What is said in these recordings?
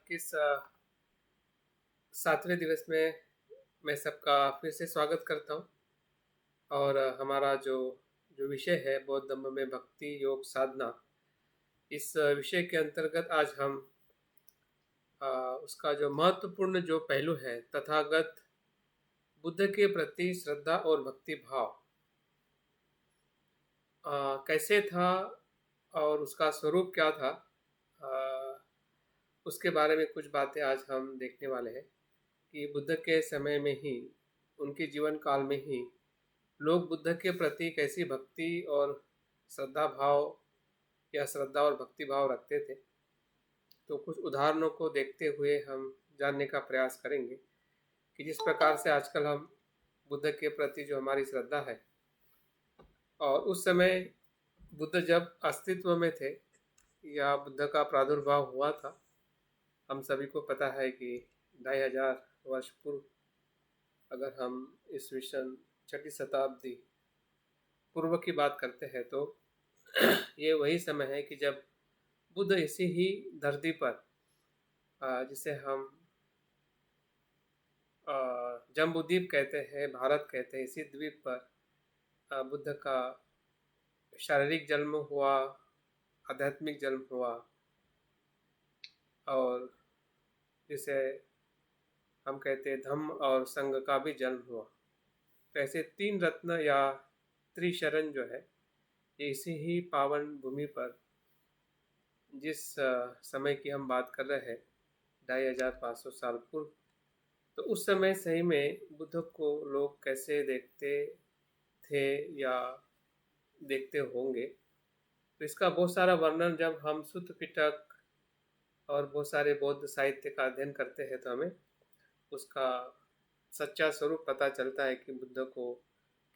2021 7वें दिवस में मैं सबका फिर से स्वागत करता हूँ। और हमारा जो जो विषय है बौद्ध धम्म में भक्ति योग साधना, इस विषय के अंतर्गत आज हम उसका जो महत्वपूर्ण जो पहलू है तथागत बुद्ध के प्रति श्रद्धा और भक्ति भाव कैसे था और उसका स्वरूप क्या था, अ, उसके बारे में कुछ बातें आज हम देखने वाले हैं कि बुद्ध के समय में ही, उनके जीवन काल में ही लोग बुद्ध के प्रति कैसी भक्ति और श्रद्धा भाव या श्रद्धा और भक्ति भाव रखते थे। तो कुछ उदाहरणों को देखते हुए हम जानने का प्रयास करेंगे कि जिस प्रकार से आजकल हम बुद्ध के प्रति जो हमारी श्रद्धा है, और उस समय बुद्ध जब अस्तित्व में थे या बुद्ध का प्रादुर्भाव हुआ था, हम सभी को पता है कि 2500 वर्ष पूर्व, अगर हम ईस्वीसन 6वीं शताब्दी पूर्व की बात करते हैं तो ये वही समय है कि जब बुद्ध इसी ही धरती पर, जिसे हम जम्बूद्वीप कहते हैं, भारत कहते हैं, इसी द्वीप पर बुद्ध का शारीरिक जन्म हुआ, आध्यात्मिक जन्म हुआ, और जिसे हम कहते हैं धम्म और संघ का भी जन्म हुआ। तो ऐसे तीन रत्न या त्रिशरण जो है, ये इसी ही पावन भूमि पर, जिस समय की हम बात कर रहे हैं 2500 साल पूर्व, तो उस समय सही में बुद्ध को लोग कैसे देखते थे या देखते होंगे। तो इसका बहुत सारा वर्णन जब हम सुत्त पिटक और बहुत सारे बौद्ध साहित्य का अध्ययन करते हैं तो हमें उसका सच्चा स्वरूप पता चलता है कि बुद्ध को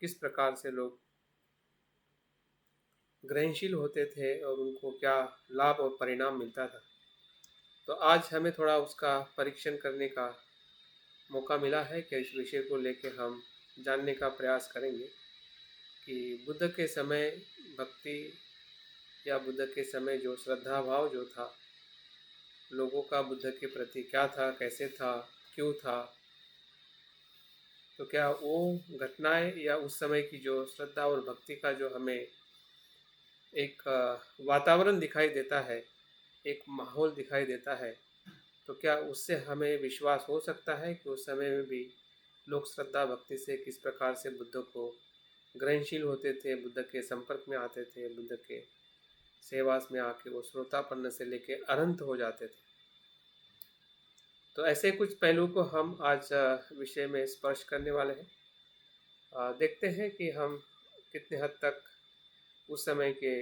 किस प्रकार से लोग ग्रहणशील होते थे और उनको क्या लाभ और परिणाम मिलता था। तो आज हमें थोड़ा उसका परीक्षण करने का मौका मिला है कि इस विषय को लेकर हम जानने का प्रयास करेंगे कि बुद्ध के समय भक्ति या बुद्ध के समय जो श्रद्धा भाव जो था लोगों का बुद्ध के प्रति क्या था, कैसे था, क्यों था। तो क्या वो घटनाएं या उस समय की जो श्रद्धा और भक्ति का जो हमें एक वातावरण दिखाई देता है, एक माहौल दिखाई देता है, तो क्या उससे हमें विश्वास हो सकता है कि उस समय में भी लोग श्रद्धा भक्ति से किस प्रकार से बुद्ध को ग्रहणशील होते थे, बुद्ध के संपर्क में आते थे, बुद्ध के सेवास में आके वो श्रोतापन्न से लेके अनंत हो जाते थे। तो ऐसे कुछ पहलू को हम आज विषय में स्पर्श करने वाले हैं। देखते हैं कि हम कितने हद तक उस समय के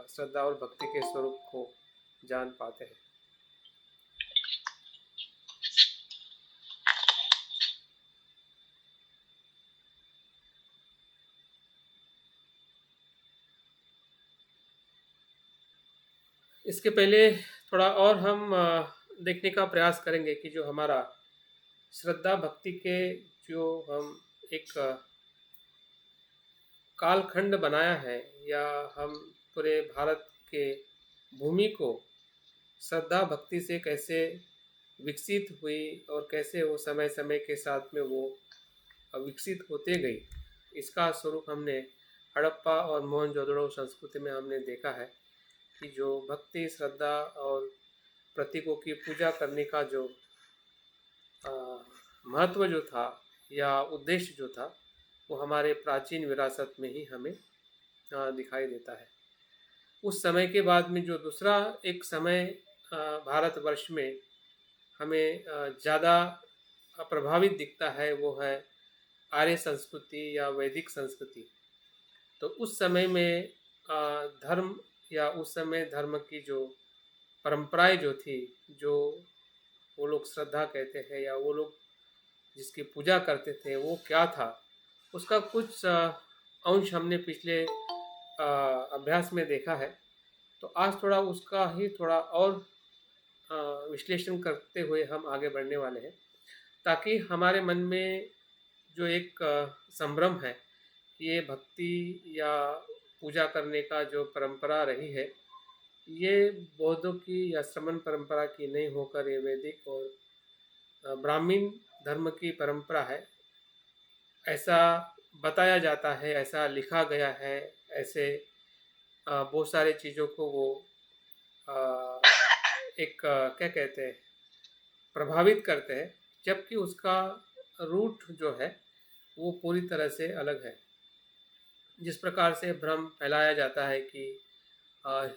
श्रद्धा और भक्ति के स्वरूप को जान पाते हैं। इसके पहले थोड़ा और हम देखने का प्रयास करेंगे कि जो हमारा श्रद्धा भक्ति के जो हम एक कालखंड बनाया है, या हम पूरे भारत के भूमि को श्रद्धा भक्ति से कैसे विकसित हुई और कैसे वो समय समय के साथ में वो विकसित होते गई, इसका स्वरूप हमने हड़प्पा और मोहनजोदड़ो संस्कृति में हमने देखा है कि जो भक्ति श्रद्धा और प्रतीकों की पूजा करने का जो महत्व जो था या उद्देश्य जो था, वो हमारे प्राचीन विरासत में ही हमें दिखाई देता है। उस समय के बाद में जो दूसरा एक समय भारतवर्ष में हमें ज़्यादा प्रभावित दिखता है, वो है आर्य संस्कृति या वैदिक संस्कृति। तो उस समय में धर्म या उस समय धर्म की जो परंपराएं जो थी, जो वो लोग श्रद्धा कहते हैं या वो लोग जिसकी पूजा करते थे, वो क्या था, उसका कुछ अंश हमने पिछले अभ्यास में देखा है। तो आज थोड़ा उसका ही थोड़ा और विश्लेषण करते हुए हम आगे बढ़ने वाले हैं, ताकि हमारे मन में जो एक संभ्रम है कि ये भक्ति या पूजा करने का जो परंपरा रही है, ये बौद्धों की या श्रमण परंपरा की नहीं होकर ये वैदिक और ब्राह्मीण धर्म की परंपरा है, ऐसा बताया जाता है, ऐसा लिखा गया है। ऐसे बहुत सारे चीज़ों को वो अ, एक क्या कहते हैं, प्रभावित करते हैं, जबकि उसका रूट जो है वो पूरी तरह से अलग है। जिस प्रकार से भ्रम फैलाया जाता है कि अ,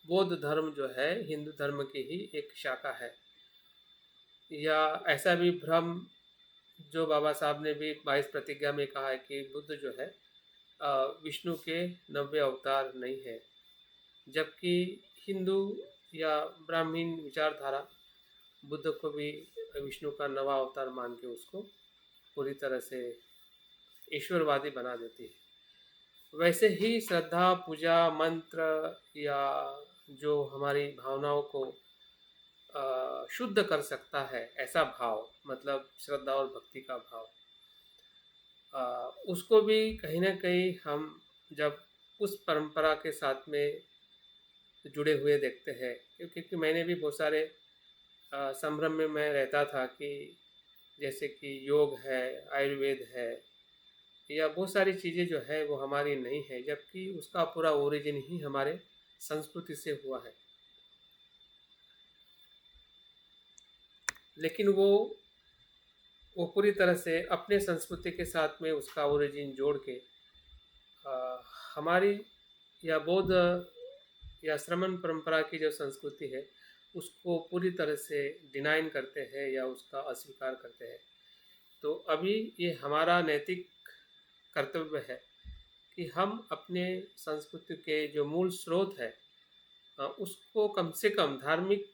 बौद्ध धर्म जो है हिंदू धर्म की ही एक शाखा है, या ऐसा भी भ्रम जो बाबा साहब ने भी 22 प्रतिज्ञा में कहा है कि बुद्ध जो है विष्णु के 90 अवतार नहीं है, जबकि हिंदू या ब्राह्मीण विचारधारा बुद्ध को भी विष्णु का नवा अवतार मान के उसको पूरी तरह से ईश्वरवादी बना देती है। वैसे ही श्रद्धा, पूजा, मंत्र या जो हमारी भावनाओं को शुद्ध कर सकता है, ऐसा भाव, मतलब श्रद्धा और भक्ति का भाव, उसको भी कहीं ना कहीं हम जब उस परंपरा के साथ में जुड़े हुए देखते हैं, क्योंकि मैंने भी बहुत सारे संभ्रम में मैं रहता था कि जैसे कि योग है, आयुर्वेद है, या बहुत सारी चीज़ें जो है वो हमारी नहीं है, जबकि उसका पूरा ओरिजिन ही हमारे संस्कृति से हुआ है। लेकिन वो पूरी तरह से अपने संस्कृति के साथ में उसका ओरिजिन जोड़ के अ, हमारी या बौद्ध या श्रमण परंपरा की जो संस्कृति है उसको पूरी तरह से डिनाइन करते हैं या उसका अस्वीकार करते हैं। तो अभी ये हमारा नैतिक कर्तव्य है कि हम अपने संस्कृति के जो मूल स्रोत है उसको कम से कम धार्मिक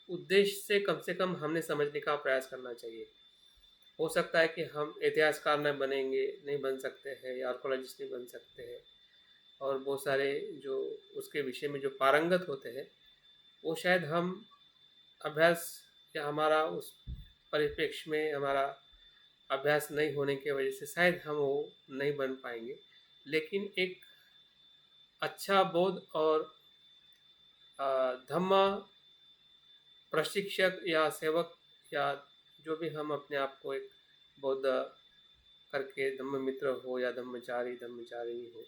उद्देश्य से कम हमने समझने का प्रयास करना चाहिए। हो सकता है कि हम इतिहासकार न बनेंगे, नहीं बन सकते हैं, या आर्कोलॉजिस्ट नहीं बन सकते हैं, और बहुत सारे जो उसके विषय में जो पारंगत होते हैं वो शायद हम अभ्यास या हमारा उस परिप्रेक्ष्य में हमारा अभ्यास नहीं होने की वजह से शायद हम वो नहीं बन पाएंगे। लेकिन एक अच्छा बोध और धम्म प्रशिक्षक या सेवक, या जो भी हम अपने आप को एक बौद्ध करके धम्म मित्र हो या धम्मचारी धम्मचारिणी हो,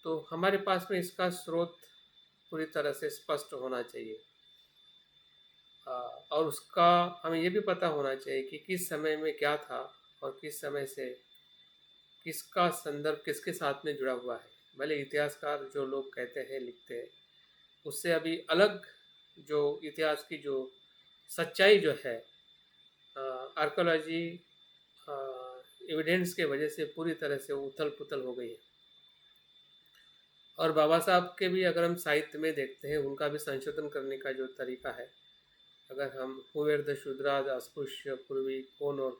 तो हमारे पास में इसका स्रोत पूरी तरह से स्पष्ट होना चाहिए। और उसका हमें ये भी पता होना चाहिए कि किस समय में क्या था और किस समय से किसका संदर्भ किसके साथ में जुड़ा हुआ है। भले इतिहासकार जो लोग कहते हैं, लिखते हैं, उससे अभी अलग जो इतिहास की जो सच्चाई जो है आर्कोलॉजी एविडेंस के वजह से पूरी तरह से उथल पुथल हो गई है। और बाबा साहब के भी अगर हम साहित्य में देखते हैं, उनका भी संशोधन करने का जो तरीका है, अगर हम हुएर द शूद्राज, अस्पृश्य, पूर्वी, कौन और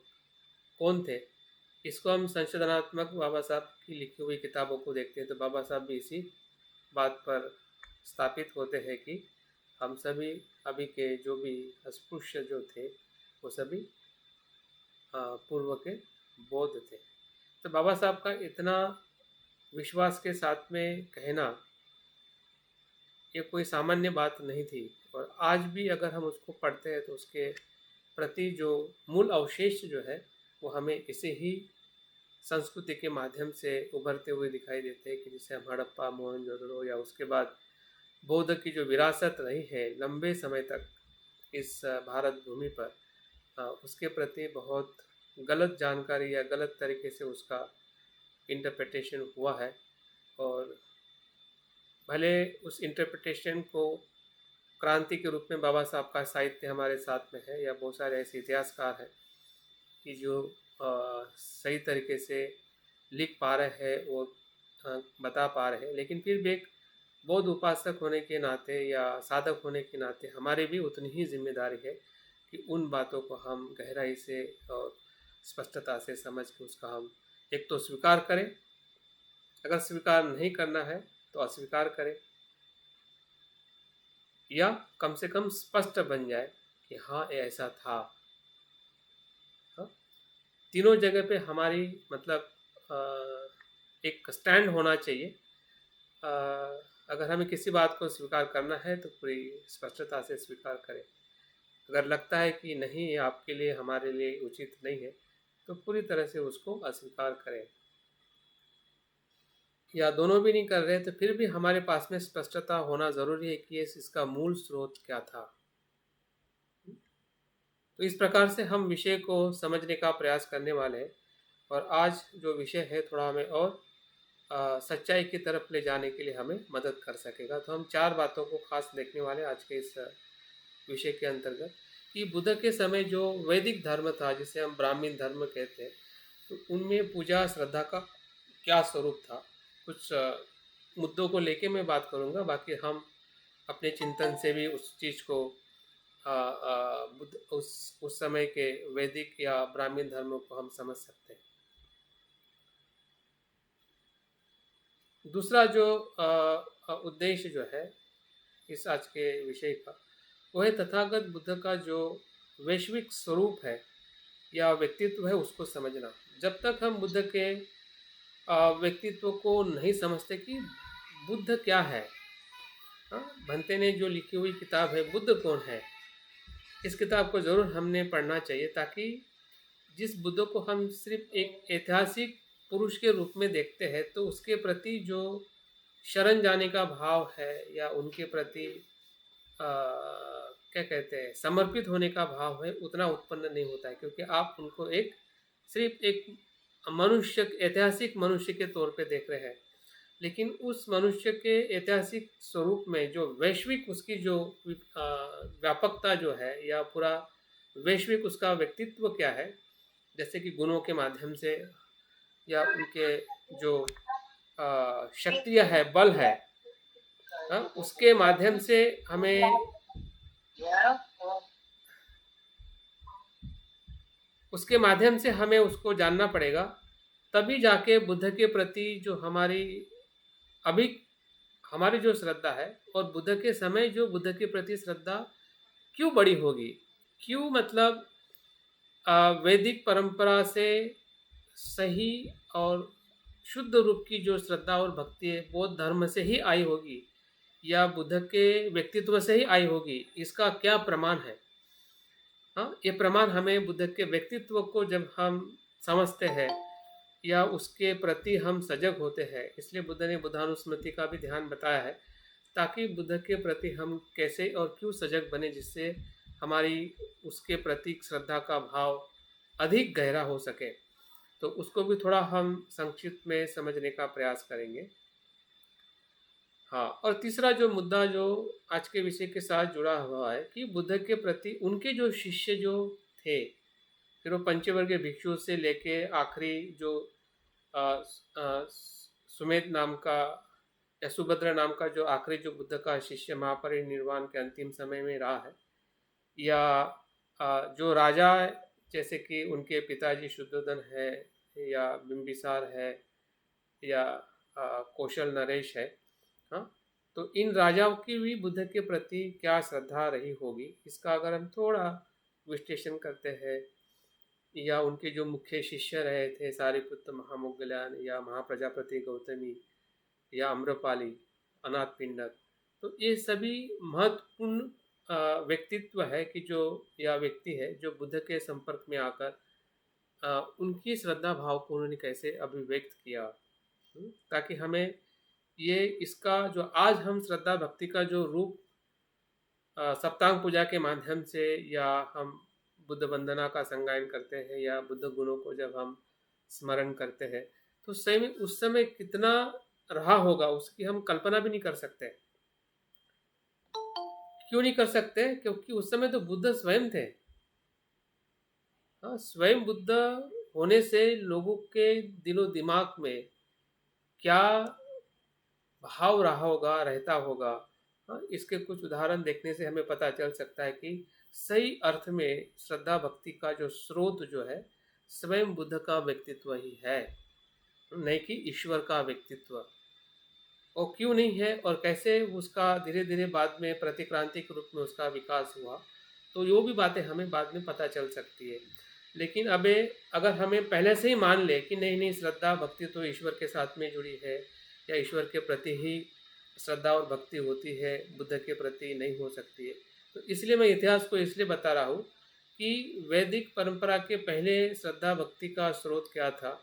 कौन थे, इसको हम संशोधनात्मक बाबा साहब की लिखी हुई किताबों को देखते हैं, तो बाबा साहब भी इसी बात पर स्थापित होते हैं कि हम सभी अभी के जो भी अस्पृश्य जो थे वो सभी पूर्व के बौद्ध थे। तो बाबा साहब का इतना विश्वास के साथ में कहना ये कोई सामान्य बात नहीं थी। और आज भी अगर हम उसको पढ़ते हैं तो उसके प्रति जो मूल अवशेष जो है वो हमें इसे ही संस्कृति के माध्यम से उभरते हुए दिखाई देते हैं, कि जिसे हम हड़प्पा, मोहनजोदड़ो, या उसके बाद बौद्ध की जो विरासत रही है लंबे समय तक इस भारत भूमि पर, उसके प्रति बहुत गलत जानकारी या गलत तरीके से उसका इंटरप्रिटेशन हुआ है। और भले उस इंटरप्रिटेशन को क्रांति के रूप में बाबा साहब का साहित्य हमारे साथ में है, या बहुत सारे ऐसे इतिहासकार हैं कि जो सही तरीके से लिख पा रहे हैं और बता पा रहे हैं, लेकिन फिर भी एक बौद्ध उपासक होने के नाते या साधक होने के नाते हमारी भी उतनी ही जिम्मेदारी है कि उन बातों को हम गहराई से और स्पष्टता से समझ के उसका हम एक तो स्वीकार करें, अगर स्वीकार नहीं करना है तो अस्वीकार करें, या कम से कम स्पष्ट बन जाए कि हाँ ये ऐसा था। हाँ? तीनों जगह पे हमारी मतलब एक स्टैंड होना चाहिए। अगर हमें किसी बात को स्वीकार करना है तो पूरी स्पष्टता से स्वीकार करें। अगर लगता है कि नहीं, ये आपके लिए हमारे लिए उचित नहीं है, तो पूरी तरह से उसको अस्वीकार करें। या दोनों भी नहीं कर रहे तो फिर भी हमारे पास में स्पष्टता होना ज़रूरी है कि इसका मूल स्रोत क्या था। तो इस प्रकार से हम विषय को समझने का प्रयास करने वाले हैं, और आज जो विषय है थोड़ा हमें और सच्चाई की तरफ ले जाने के लिए हमें मदद कर सकेगा। तो हम चार बातों को खास देखने वाले हैं आज के इस विषय के अंतर्गत, कि बुद्ध के समय जो वैदिक धर्म था, जिसे हम ब्राह्मण धर्म कहते हैं, तो उनमें पूजा श्रद्धा का क्या स्वरूप था। कुछ मुद्दों को लेके मैं बात करूँगा, बाकी हम अपने चिंतन से भी उस चीज़ को बुद्ध उस समय के वैदिक या ब्राह्मण धर्म को हम समझ सकते हैं। दूसरा जो उद्देश्य जो है इस आज के विषय का, वो है तथागत बुद्ध का जो वैश्विक स्वरूप है या व्यक्तित्व है, उसको समझना। जब तक हम बुद्ध के व्यक्तित्व को नहीं समझते कि बुद्ध क्या है, भंते ने जो लिखी हुई किताब है बुद्ध कौन है, इस किताब को ज़रूर हमने पढ़ना चाहिए, ताकि जिस बुद्ध को हम सिर्फ एक ऐतिहासिक पुरुष के रूप में देखते हैं, तो उसके प्रति जो शरण जाने का भाव है या उनके प्रति क्या कहते हैं, समर्पित होने का भाव है, उतना उत्पन्न नहीं होता है, क्योंकि आप उनको सिर्फ एक मनुष्य, ऐतिहासिक मनुष्य के तौर पे देख रहे हैं। लेकिन उस मनुष्य के ऐतिहासिक स्वरूप में जो वैश्विक उसकी जो व्यापकता जो है, या पूरा वैश्विक उसका व्यक्तित्व क्या है, जैसे कि गुणों के माध्यम से या उनके जो शक्तियाँ है, बल है, उसके माध्यम से हमें उसको जानना पड़ेगा। तभी जाके बुद्ध के प्रति जो अभी हमारी जो श्रद्धा है, और बुद्ध के समय जो बुद्ध के प्रति श्रद्धा क्यों बड़ी होगी, क्यों मतलब वैदिक परंपरा से सही और शुद्ध रूप की जो श्रद्धा और भक्ति है बौद्ध धर्म से ही आई होगी या बुद्ध के व्यक्तित्व से ही आई होगी, इसका क्या प्रमाण है। ये प्रमाण हमें बुद्ध के व्यक्तित्व को जब हम समझते हैं या उसके प्रति हम सजग होते हैं, इसलिए बुद्ध ने बुद्धानुस्मृति का भी ध्यान बताया है, ताकि बुद्ध के प्रति हम कैसे और क्यों सजग बने, जिससे हमारी उसके प्रति श्रद्धा का भाव अधिक गहरा हो सके। तो उसको भी थोड़ा हम संक्षिप्त में समझने का प्रयास करेंगे। हाँ, और तीसरा जो मुद्दा जो आज के विषय के साथ जुड़ा हुआ है, कि बुद्ध के प्रति उनके जो शिष्य जो थे, फिर वो पंचवर्गीय भिक्षु से लेके आखिरी जो सुमेध नाम का या सुभद्रा नाम का जो आखिरी जो बुद्ध का शिष्य महापरिनिर्वाण के अंतिम समय में रहा है, या जो राजा जैसे कि उनके पिताजी शुद्धोधन है, या बिंबिसार है, या कौशल नरेश है, हाँ, तो इन राजाओं की भी बुद्ध के प्रति क्या श्रद्धा रही होगी, इसका अगर हम थोड़ा विश्लेषण करते हैं, या उनके जो मुख्य शिष्य रहे थे सारिपुत्र महामोग्गलायन, या महाप्रजापति गौतमी, या आम्रपाली, अनाथ पिंडक, तो ये सभी महत्वपूर्ण व्यक्तित्व है कि जो या व्यक्ति है जो बुद्ध के संपर्क में आकर उनकी श्रद्धा भाव को उन्होंने कैसे अभिव्यक्त किया, ताकि हमें इसका जो आज हम श्रद्धा भक्ति का जो रूप सप्तांग पूजा के माध्यम से, या हम बुद्ध वंदना का संगायन करते हैं, या बुद्ध गुणों को जब हम स्मरण करते हैं, तो सही में उस समय कितना रहा होगा उसकी हम कल्पना भी नहीं कर सकते। क्यों नहीं कर सकते? क्योंकि उस समय तो बुद्ध स्वयं थे। स्वयं बुद्ध होने से लोगों के दिलो दिमाग में क्या भाव रहा होगा, रहता होगा, इसके कुछ उदाहरण देखने से हमें पता चल सकता है कि सही अर्थ में श्रद्धा भक्ति का जो स्रोत जो है स्वयं बुद्ध का व्यक्तित्व ही है, नहीं कि ईश्वर का व्यक्तित्व। और क्यों नहीं है और कैसे उसका धीरे धीरे बाद में प्रतिक्रांति के रूप में उसका विकास हुआ, तो ये भी बातें हमें बाद में पता चल सकती है। लेकिन अगर हमें पहले से ही मान ले कि नहीं श्रद्धा भक्ति तो ईश्वर के साथ में जुड़ी है, या ईश्वर के प्रति ही श्रद्धा और भक्ति होती है बुद्ध के प्रति नहीं हो सकती है। तो इसलिए मैं इतिहास को इसलिए बता रहा हूँ कि वैदिक परंपरा के पहले श्रद्धा भक्ति का स्रोत क्या था,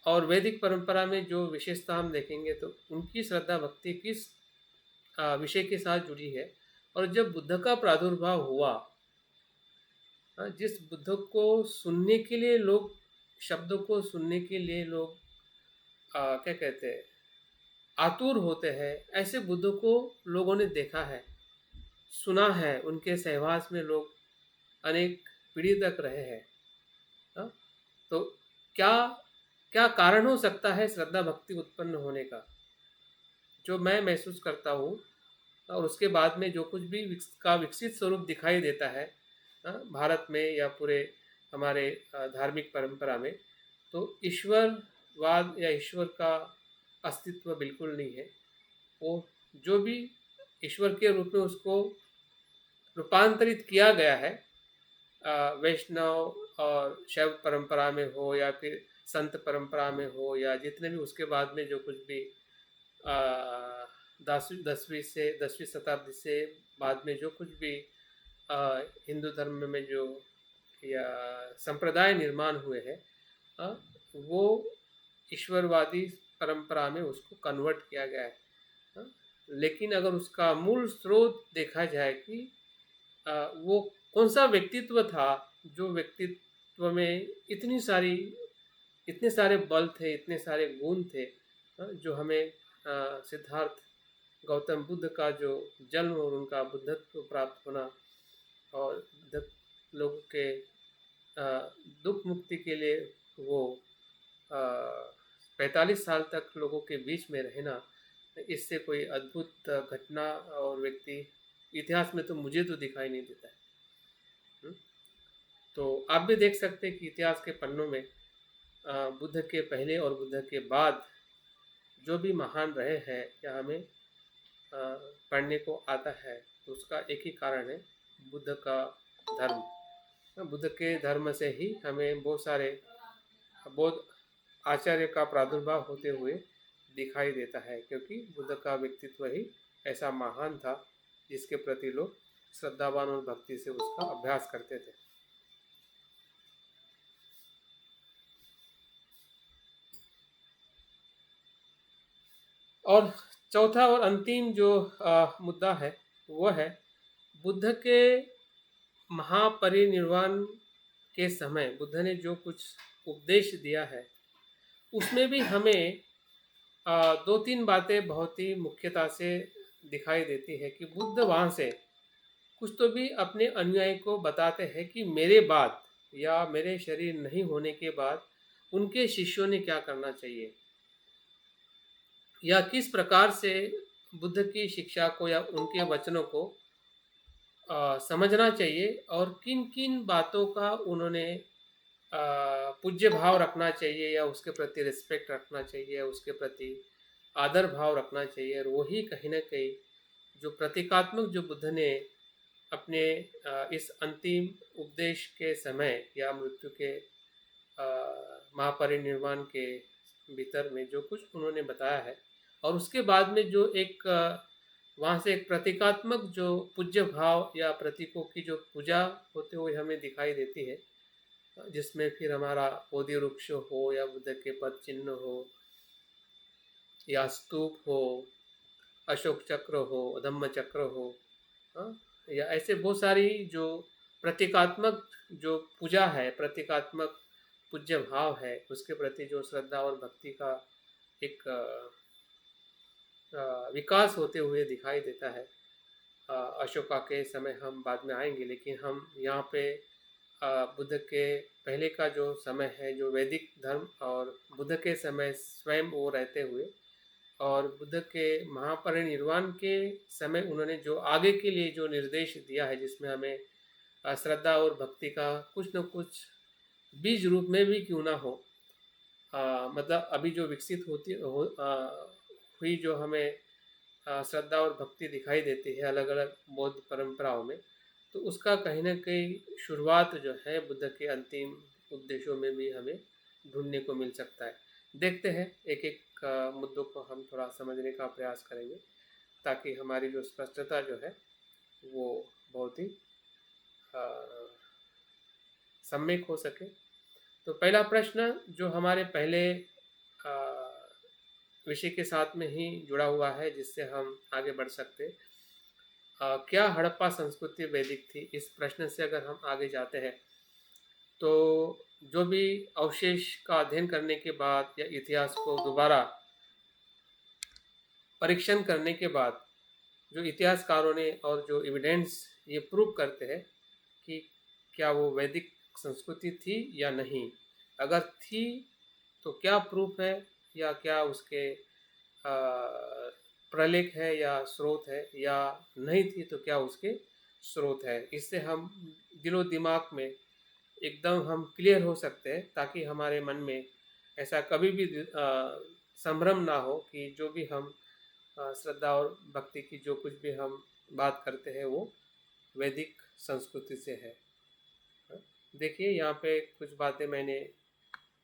और वैदिक परंपरा में जो विशेषता हम देखेंगे तो उनकी श्रद्धा भक्ति किस विषय के साथ जुड़ी है। और जब बुद्ध का प्रादुर्भाव हुआ, जिस बुद्ध को सुनने के लिए लोग, शब्दों को सुनने के लिए लोग क्या कहते हैं, आतुर होते हैं, ऐसे बुद्ध को लोगों ने देखा है, सुना है, उनके सहवास में लोग अनेक पीढ़ी तक रहे हैं। हाँ? तो क्या क्या कारण हो सकता है श्रद्धा भक्ति उत्पन्न होने का, जो मैं महसूस करता हूँ, और उसके बाद में जो कुछ भी विकसित स्वरूप दिखाई देता है भारत में या पूरे हमारे धार्मिक परंपरा में, तो ईश्वरवाद या ईश्वर का अस्तित्व बिल्कुल नहीं है। वो जो भी ईश्वर के रूप में उसको रूपांतरित किया गया है, वैष्णव और शैव परंपरा में हो या फिर संत परंपरा में हो, या जितने भी उसके बाद में जो कुछ भी दसवीं शताब्दी से बाद में जो कुछ भी हिंदू धर्म में जो या संप्रदाय निर्माण हुए हैं, वो ईश्वरवादी परंपरा में उसको कन्वर्ट किया गया है। लेकिन अगर उसका मूल स्रोत देखा जाए कि वो कौन सा व्यक्तित्व था, जो व्यक्तित्व में इतने सारे बल थे, इतने सारे गुण थे, जो हमें सिद्धार्थ गौतम बुद्ध का जो जन्म और उनका बुद्धत्व प्राप्त होना, और बुद्ध लोगों के दुख मुक्ति के लिए वो 45 साल तक लोगों के बीच में रहना, इससे कोई अद्भुत घटना और व्यक्ति इतिहास में तो मुझे तो दिखाई नहीं देता है। तो आप भी देख सकते हैं कि इतिहास के पन्नों में बुद्ध के पहले और बुद्ध के बाद जो भी महान रहे हैं या हमें पढ़ने को आता है, तो उसका एक ही कारण है, बुद्ध का धर्म। बुद्ध के धर्म से ही हमें बहुत सारे बौद्ध आचार्य का प्रादुर्भाव होते हुए दिखाई देता है, क्योंकि बुद्ध का व्यक्तित्व ही ऐसा महान था जिसके प्रति लोग श्रद्धावान और भक्ति से उसका अभ्यास करते थे। और चौथा और अंतिम जो मुद्दा है वो है बुद्ध के महापरिनिर्वाण के समय बुद्ध ने जो कुछ उपदेश दिया है, उसमें भी हमें दो तीन बातें बहुत ही मुख्यता से दिखाई देती है कि बुद्ध वहाँ से कुछ तो भी अपने अनुयायी को बताते हैं कि मेरे बाद या मेरे शरीर नहीं होने के बाद उनके शिष्यों ने क्या करना चाहिए, या किस प्रकार से बुद्ध की शिक्षा को या उनके वचनों को समझना चाहिए, और किन किन बातों का उन्होंने पूज्य भाव रखना चाहिए, या उसके प्रति रिस्पेक्ट रखना चाहिए, या उसके प्रति आदर भाव रखना चाहिए। और वही कहीं ना कहीं जो प्रतीकात्मक जो बुद्ध ने अपने इस अंतिम उपदेश के समय या मृत्यु के महापरिनिर्वाण के भीतर में जो कुछ उन्होंने बताया है, और उसके बाद में जो एक वहाँ से एक प्रतीकात्मक जो पूज्य भाव या प्रतीकों की जो पूजा होते हुए हमें दिखाई देती है, जिसमें फिर हमारा बोधि वृक्ष हो या बुद्ध के पद चिन्ह हो या स्तूप हो, अशोक चक्र हो, धम्म चक्र हो, या ऐसे बहुत सारी जो प्रतीकात्मक जो पूजा है, प्रतीकात्मक पूज्य भाव है, उसके प्रति जो श्रद्धा और भक्ति का एक विकास होते हुए दिखाई देता है। अशोका के समय हम बाद में आएंगे, लेकिन हम यहाँ पे बुद्ध के पहले का जो समय है, जो वैदिक धर्म और बुद्ध के समय स्वयं वो रहते हुए, और बुद्ध के महापरिनिर्वाण के समय उन्होंने जो आगे के लिए जो निर्देश दिया है, जिसमें हमें श्रद्धा और भक्ति का कुछ न कुछ बीज रूप में भी क्यों ना हो, मतलब अभी जो विकसित हुई जो हमें श्रद्धा और भक्ति दिखाई देती है अलग अलग बौद्ध परंपराओं में, तो उसका कहीं ना कहीं शुरुआत जो है बुद्ध के अंतिम उपदेशों में भी हमें ढूंढने को मिल सकता है। देखते हैं एक एक मुद्दों को हम थोड़ा समझने का प्रयास करेंगे, ताकि हमारी जो स्पष्टता जो है वो बहुत ही अ, सम्यक हो सके। तो पहला प्रश्न जो हमारे पहले विषय के साथ में ही जुड़ा हुआ है, जिससे हम आगे बढ़ सकते, क्या हड़प्पा संस्कृति वैदिक थी? इस प्रश्न से अगर हम आगे जाते हैं तो जो भी अवशेष का अध्ययन करने के बाद या इतिहास को दोबारा परीक्षण करने के बाद जो इतिहासकारों ने और जो एविडेंस ये प्रूव करते हैं कि क्या वो वैदिक संस्कृति थी या नहीं, अगर थी तो क्या प्रूफ है, या क्या उसके प्रलेख है या स्रोत है, या नहीं थी तो क्या उसके स्रोत है। इससे हम दिलो दिमाग में एकदम हम क्लियर हो सकते हैं, ताकि हमारे मन में ऐसा कभी भी संभ्रम ना हो कि जो भी हम श्रद्धा और भक्ति की जो कुछ भी हम बात करते हैं वो वैदिक संस्कृति से है। देखिए यहाँ पे कुछ बातें मैंने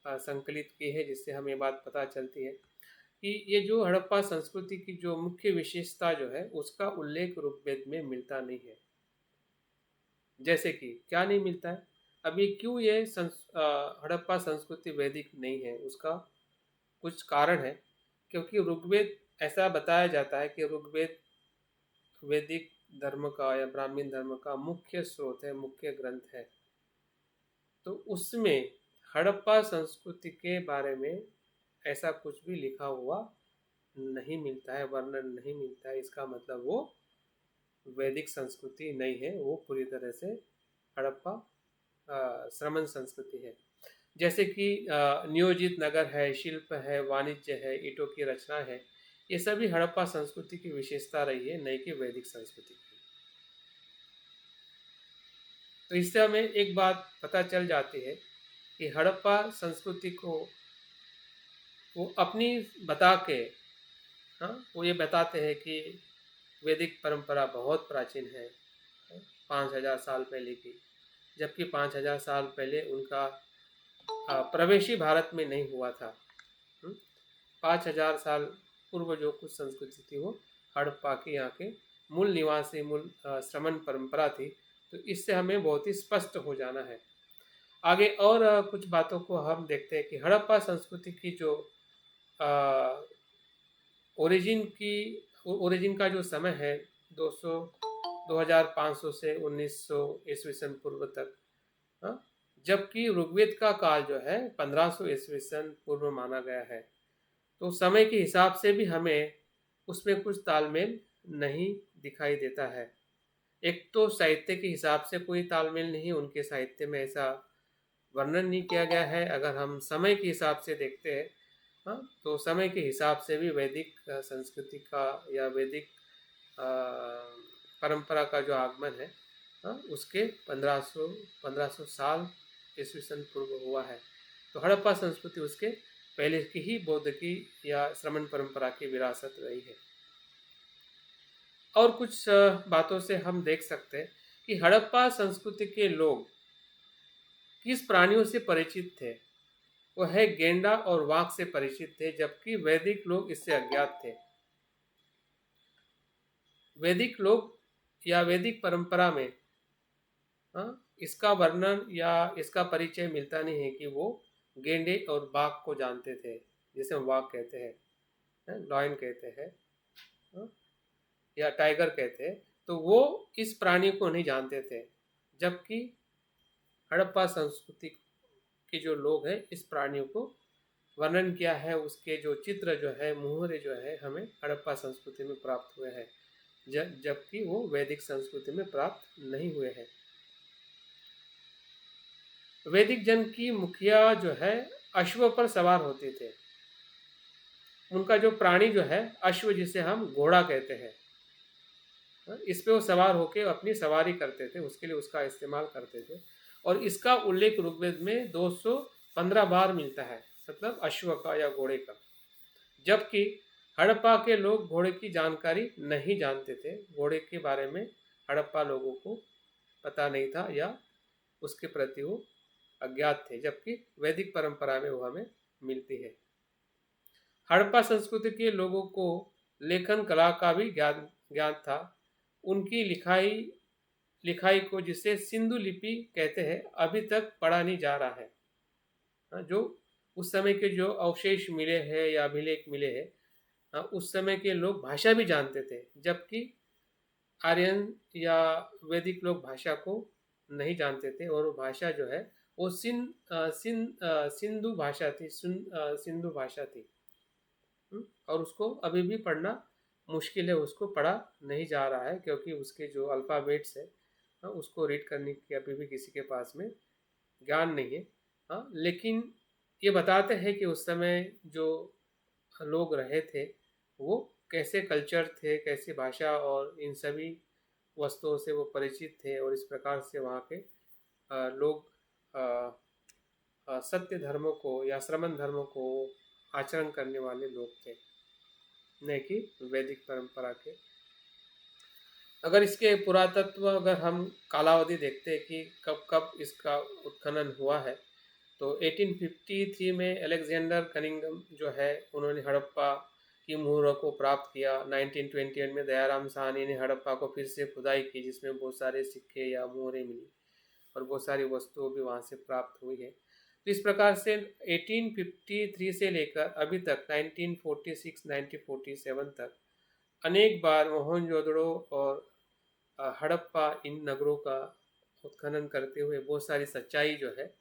संकलित की है, जिससे हमें बात पता चलती है कि ये जो हड़प्पा संस्कृति की जो मुख्य विशेषता जो है उसका उल्लेख ऋग्वेद में मिलता नहीं है। जैसे कि क्या नहीं मिलता है? अब ये क्यों ये हड़प्पा संस्कृति वैदिक नहीं है, उसका कुछ कारण है। क्योंकि ऋग्वेद, ऐसा बताया जाता है कि ऋग्वेद वैदिक धर्म का या ब्राह्मण धर्म का मुख्य स्रोत है, मुख्य ग्रंथ है। तो उसमें हड़प्पा संस्कृति के बारे में ऐसा कुछ भी लिखा हुआ नहीं मिलता है, वर्णन नहीं मिलता है। इसका मतलब वो वैदिक संस्कृति नहीं है, वो पूरी तरह से हड़प्पा श्रमण संस्कृति है। जैसे कि नियोजित नगर है, शिल्प है, वाणिज्य है, ईंटों की रचना है, ये सभी हड़प्पा संस्कृति की विशेषता रही है, नहीं कि वैदिक संस्कृति की। तो इससे हमें एक बात पता चल जाती है कि हड़प्पा संस्कृति को वो अपनी बता के, हाँ, वो ये बताते हैं कि वैदिक परंपरा बहुत प्राचीन है, 5000 साल पहले की, जबकि 5000 साल पहले उनका प्रवेश ही भारत में नहीं हुआ था। 5000 साल पूर्व जो कुछ संस्कृति थी वो हड़प्पा के यहाँ के मूल निवासी, मूल श्रमण परंपरा थी। तो इससे हमें बहुत ही स्पष्ट हो जाना है। आगे और कुछ बातों को हम देखते हैं कि हड़प्पा संस्कृति की जो ओरिजिन का जो समय है 2500 से 1900 ईस्वी सन पूर्व तक, जबकि ऋग्वेद का काल जो है 1500 ईस्वी सन पूर्व माना गया है। तो समय के हिसाब से भी हमें उसमें कुछ तालमेल नहीं दिखाई देता है। एक तो साहित्य के हिसाब से कोई तालमेल नहीं, उनके साहित्य में ऐसा वर्णन नहीं किया गया है। अगर हम समय के हिसाब से देखते हैं, हाँ, तो समय के हिसाब से भी वैदिक संस्कृति का या वैदिक परंपरा का जो आगमन है, हाँ, उसके 1500 साल ईस्वी सन पूर्व हुआ है। तो हड़प्पा संस्कृति उसके पहले की ही बौद्ध की या श्रमण परंपरा की विरासत रही है। और कुछ बातों से हम देख सकते हैं कि हड़प्पा संस्कृति के लोग किस प्राणियों से परिचित थे। वो है गेंडा और वाघ से परिचित थे, जबकि वैदिक लोग इससे अज्ञात थे। वैदिक लोग या वैदिक परंपरा में, हाँ, इसका वर्णन या इसका परिचय मिलता नहीं है कि वो गेंडे और बाघ को जानते थे, जिसे हम वाघ कहते हैं, लॉयन कहते हैं, हाँ, या टाइगर कहते हैं। तो वो इस प्राणी को नहीं जानते थे, जबकि हड़प्पा संस्कृति के जो लोग हैं इस प्राणियों को वर्णन किया है। उसके जो चित्र जो है, मुहरे जो है, हमें हड़प्पा संस्कृति में प्राप्त हुए हैं, जबकि वो वैदिक संस्कृति में प्राप्त नहीं हुए हैं। वैदिक जन की मुखिया जो है अश्व पर सवार होते थे। उनका जो प्राणी जो है अश्व, जिसे हम घोड़ा कहते हैं, इस पे वो सवार होकर अपनी सवारी करते थे, उसके लिए उसका इस्तेमाल करते थे। और इसका उल्लेख ऋग्वेद में 215 बार मिलता है, मतलब अश्व का या घोड़े का। जबकि हड़प्पा के लोग घोड़े की जानकारी नहीं जानते थे, घोड़े के बारे में हड़प्पा लोगों को पता नहीं था या उसके प्रति वो अज्ञात थे, जबकि वैदिक परंपरा में वो हमें मिलती है। हड़प्पा संस्कृति के लोगों को लेखन कला का भी ज्ञान ज्ञान था। उनकी लिखाई लिखाई को, जिसे सिंधु लिपि कहते हैं, अभी तक पढ़ा नहीं जा रहा है। जो उस समय के जो अवशेष मिले हैं या अभिलेख मिले हैं, उस समय के लोग भाषा भी जानते थे, जबकि आर्यन या वैदिक लोग भाषा को नहीं जानते थे। और वो भाषा जो है वो सिंधु भाषा थी, सिंधु भाषा थी। और उसको अभी भी पढ़ना मुश्किल है, उसको पढ़ा नहीं जा रहा है, क्योंकि उसके जो अल्फ़ाबेट्स है, उसको रीड करने की अभी भी किसी के पास में ज्ञान नहीं है। लेकिन ये बताते हैं कि उस समय जो लोग रहे थे वो कैसे कल्चर थे, कैसी भाषा और इन सभी वस्तुओं से वो परिचित थे, और इस प्रकार से वहाँ के लोग सत्य धर्मों को या श्रमण धर्मों को आचरण करने वाले लोग थे, न कि वैदिक परंपरा के। अगर इसके पुरातत्व, अगर हम कालावधि देखते हैं कि कब कब इसका उत्खनन हुआ है, तो 1853 में अलेक्जेंडर कनिंघम जो है, उन्होंने हड़प्पा की मुहरों को प्राप्त किया। 1921 में दयाराम साहनी ने हड़प्पा को फिर से खुदाई की, जिसमें बहुत सारे सिक्के या मुहरें मिली और बहुत सारी वस्तुएं भी वहाँ से प्राप्त हुई है। तो इस प्रकार से 1853 से लेकर अभी तक 1946-1947 तक अनेक बार मोहनजोदड़ो और हड़प्पा, इन नगरों का उत्खनन करते हुए बहुत सारी सच्चाई जो है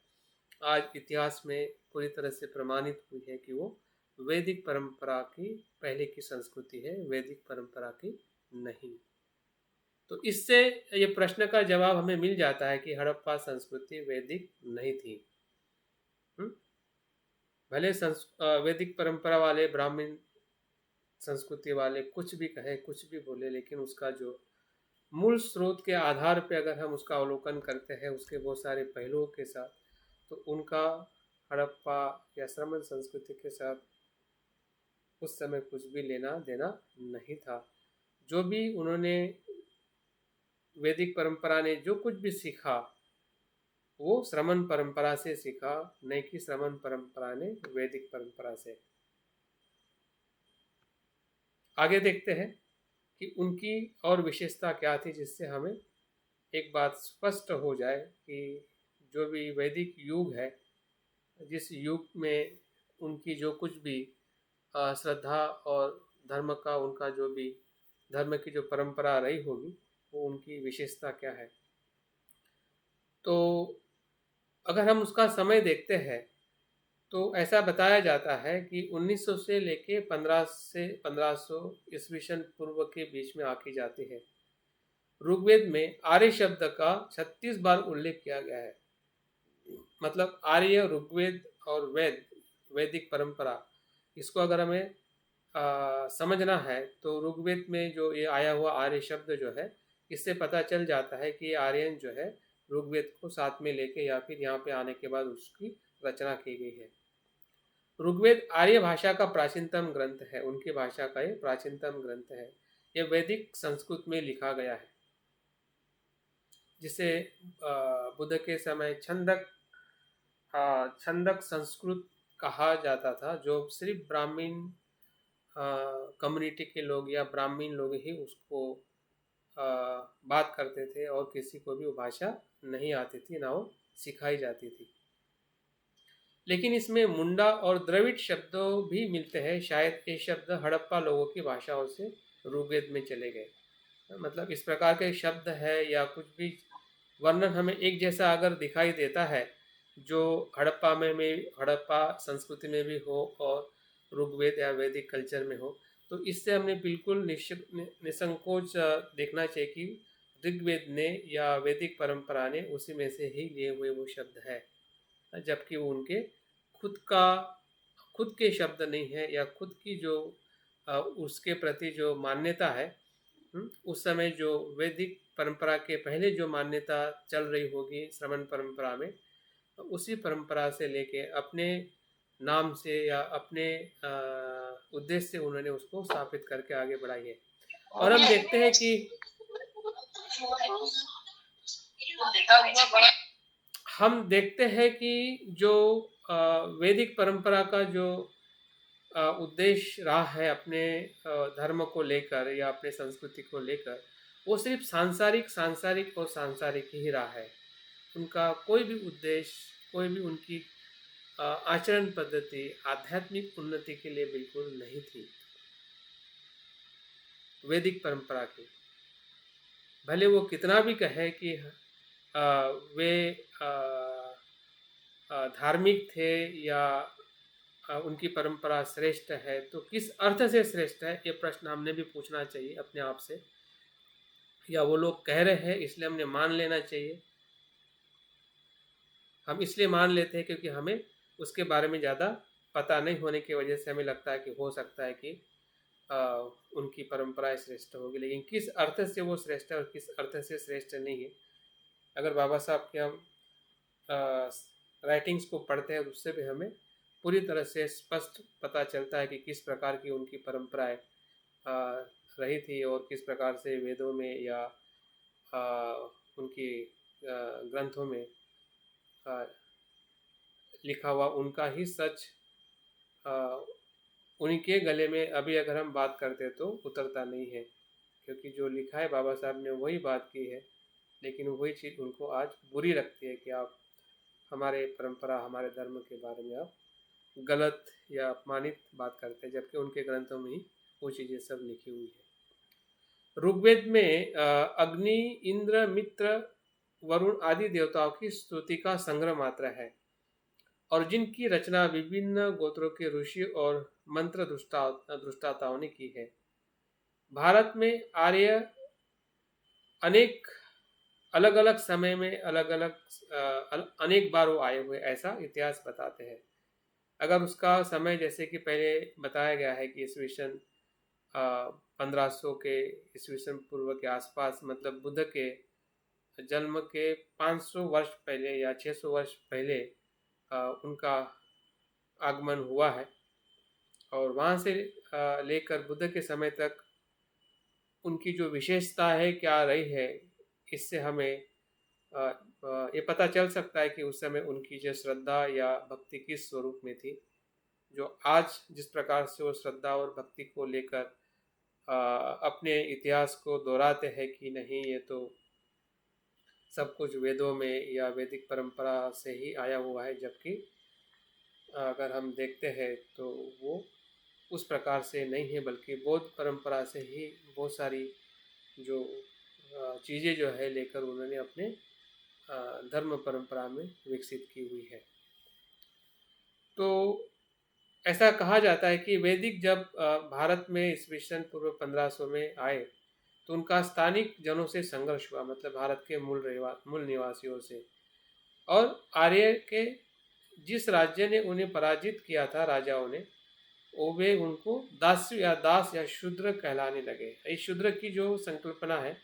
आज इतिहास में पूरी तरह से प्रमाणित हुई है कि वो वैदिक परंपरा की पहले की संस्कृति है, वैदिक परंपरा की नहीं। तो इससे ये प्रश्न का जवाब हमें मिल जाता है कि हड़प्पा संस्कृति वैदिक नहीं थी। भले वैदिक परंपरा वाले, ब्राह्मण संस्कृति वाले कुछ भी कहे, कुछ भी बोले, लेकिन उसका जो मूल स्रोत के आधार पे अगर हम उसका अवलोकन करते हैं, उसके बहुत सारे पहलुओं के साथ, तो उनका हड़प्पा या श्रमण संस्कृति के साथ उस समय कुछ भी लेना देना नहीं था। जो भी उन्होंने वैदिक परंपरा ने जो कुछ भी सीखा, वो श्रमण परंपरा से सीखा, नहीं कि श्रमण परंपरा ने वैदिक परंपरा से। आगे देखते हैं कि उनकी और विशेषता क्या थी, जिससे हमें एक बात स्पष्ट हो जाए कि जो भी वैदिक युग है, जिस युग में उनकी जो कुछ भी श्रद्धा और धर्म का, उनका जो भी धर्म की जो परंपरा रही होगी, वो उनकी विशेषता क्या है। तो अगर हम उसका समय देखते हैं, तो ऐसा बताया जाता है कि 1900 से लेके 1500 ईस्वी पूर्व के बीच में आकी जाती है। ऋग्वेद में आर्य शब्द का 36 बार उल्लेख किया गया है। मतलब आर्य, ऋग्वेद और वैदिक परंपरा, इसको अगर हमें समझना है, तो ऋग्वेद में जो ये आया हुआ आर्य शब्द जो है, इससे पता चल जाता है कि आर्यन जो है ऋग्वेद को साथ में लेके या फिर यहाँ पे आने के बाद उसकी रचना की गई है। ऋग्वेद आर्य भाषा का प्राचीनतम ग्रंथ है, उनकी भाषा का ये प्राचीनतम ग्रंथ है। ये वैदिक संस्कृत में लिखा गया है, जिसे बुद्ध के समय छंदक संस्कृत कहा जाता था, जो सिर्फ ब्राह्मण कम्युनिटी के लोग या ब्राह्मण लोग ही उसको बात करते थे, और किसी को भी वो भाषा नहीं आती थी, ना वो सिखाई जाती थी। लेकिन इसमें मुंडा और द्रविड़ शब्दों भी मिलते हैं। शायद ये शब्द हड़प्पा लोगों की भाषाओं से ऋग्वेद में चले गए। मतलब इस प्रकार के शब्द है या कुछ भी वर्णन हमें एक जैसा अगर दिखाई देता है, जो हड़प्पा संस्कृति में भी हो और ऋग्वेद या वैदिक कल्चर में हो, तो इससे हमने बिल्कुल निसंकोच देखना चाहिए कि ऋग्वेद ने या वैदिक परंपरा ने उसी में से ही लिए हुए वो शब्द है, जबकि वो उनके खुद के शब्द नहीं है, या खुद की जो उसके प्रति जो मान्यता है, उस समय जो वैदिक परंपरा के पहले जो मान्यता चल रही होगी श्रमण परंपरा में, उसी परंपरा से लेके अपने नाम से या अपने उद्देश्य से उन्होंने उसको स्थापित करके आगे बढ़ाई है। और हम देखते हैं कि जो वैदिक परंपरा का जो उद्देश्य रहा है अपने धर्म को लेकर या अपने संस्कृति को लेकर, वो सिर्फ सांसारिक सांसारिक और सांसारिक ही रहा है। उनका कोई भी उद्देश्य, कोई भी उनकी आचरण पद्धति आध्यात्मिक उन्नति के लिए बिल्कुल नहीं थी। वैदिक परंपरा की, भले वो कितना भी कहे कि वे धार्मिक थे या उनकी परंपरा श्रेष्ठ है, तो किस अर्थ से श्रेष्ठ है, ये प्रश्न हमने भी पूछना चाहिए अपने आप से। या वो लोग कह रहे हैं इसलिए हमने मान लेना चाहिए? हम इसलिए मान लेते हैं क्योंकि हमें उसके बारे में ज़्यादा पता नहीं होने की वजह से हमें लगता है कि हो सकता है कि उनकी परंपराएं श्रेष्ठ होगी, लेकिन किस अर्थ से वो श्रेष्ठ है और किस अर्थ से श्रेष्ठ नहीं है, अगर बाबा साहब के हम राइटिंग्स को पढ़ते हैं उससे भी हमें पूरी तरह से स्पष्ट पता चलता है कि किस प्रकार की उनकी परंपराएं रही थी और किस प्रकार से वेदों में या उनकी ग्रंथों में लिखा हुआ उनका ही सच उनके गले में अभी अगर हम बात करते तो उतरता नहीं है, क्योंकि जो लिखा है बाबा साहब ने वही बात की है, लेकिन वही चीज़ उनको आज बुरी लगती है कि आप हमारे परंपरा, हमारे धर्म के बारे में आप गलत या अपमानित बात करते हैं, जबकि उनके ग्रंथों में ही वो चीज़ें सब लिखी हुई है। ऋग्वेद में अग्नि, इंद्र, मित्र, वरुण आदि देवताओं की स्तुति का संग्रह मात्र है और जिनकी रचना विभिन्न गोत्रों के ऋषि और मंत्र दृष्टाताओं ने की है। भारत में आर्य अनेक अलग अलग समय में अलग अलग अनेक बार वो आए हुए, ऐसा इतिहास बताते हैं। अगर उसका समय जैसे कि पहले बताया गया है कि ईस्वीसन 1500 के ईस्वीसन पूर्व के आसपास, मतलब बुद्ध के जन्म के 500 वर्ष पहले या 600 वर्ष पहले उनका आगमन हुआ है और वहाँ से लेकर बुद्ध के समय तक उनकी जो विशेषता है क्या रही है, इससे हमें ये पता चल सकता है कि उस समय उनकी जो श्रद्धा या भक्ति किस स्वरूप में थी। जो आज जिस प्रकार से वो श्रद्धा और भक्ति को लेकर अपने इतिहास को दोहराते हैं कि नहीं ये तो सब कुछ वेदों में या वैदिक परंपरा से ही आया हुआ है, जबकि अगर हम देखते हैं तो वो उस प्रकार से नहीं है, बल्कि बौद्ध परंपरा से ही बहुत सारी जो चीज़ें जो है लेकर उन्होंने अपने धर्म परंपरा में विकसित की हुई है। तो ऐसा कहा जाता है कि वैदिक जब भारत में ईस्वीसन पूर्व 1500 में आए तो उनका स्थानिक जनों से संघर्ष हुआ, मतलब भारत के मूल निवासियों से, और आर्य के जिस राज्य ने उन्हें पराजित किया था, राजाओं ने, वो वे उनको दास या शूद्र कहलाने लगे। इस शूद्र की जो संकल्पना है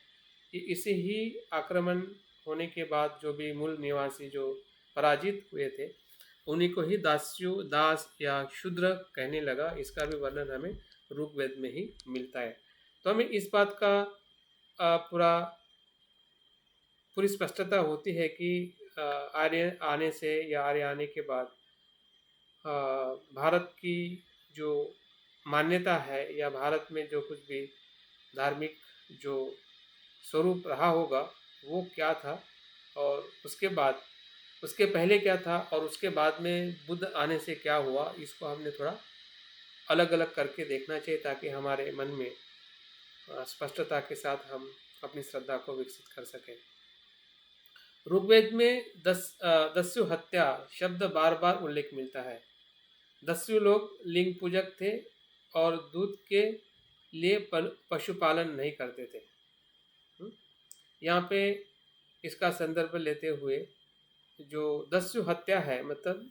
कि इसे ही आक्रमण होने के बाद जो भी मूल निवासी जो पराजित हुए थे उन्हीं को ही दास या शूद्र कहने लगा। इसका भी वर्णन हमें ऋग्वेद में ही मिलता है। तो हमें इस बात का पूरी स्पष्टता होती है कि आर्य आने से या आर्य आने के बाद भारत की जो मान्यता है या भारत में जो कुछ भी धार्मिक जो स्वरूप रहा होगा वो क्या था, और उसके पहले क्या था, और उसके बाद में बुद्ध आने से क्या हुआ, इसको हमने थोड़ा अलग अलग करके देखना चाहिए ताकि हमारे मन में स्पष्टता के साथ हम अपनी श्रद्धा को विकसित कर सकें। ऋग्वेद में दस्यु हत्या शब्द बार बार उल्लेख मिलता है। दस्यु लोग लिंग पूजक थे और दूध के लिए पशुपालन नहीं करते थे। यहाँ पे इसका संदर्भ लेते हुए जो दस्यु हत्या है, मतलब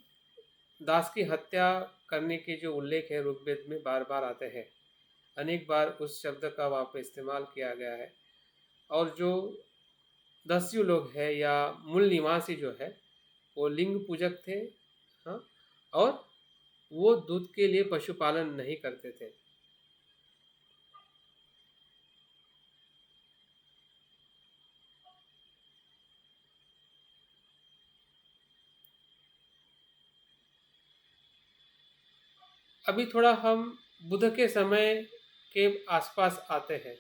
दास की हत्या करने के जो उल्लेख है ऋग्वेद में बार बार आते हैं। अनेक बार उस शब्द का वहाँ पे इस्तेमाल किया गया है। और जो दस्यु लोग हैं या मूल निवासी जो है वो लिंग पूजक थे, हाँ, और वो दूध के लिए पशुपालन नहीं करते थे। अभी थोड़ा हम बुद्ध के समय के आसपास आते हैं।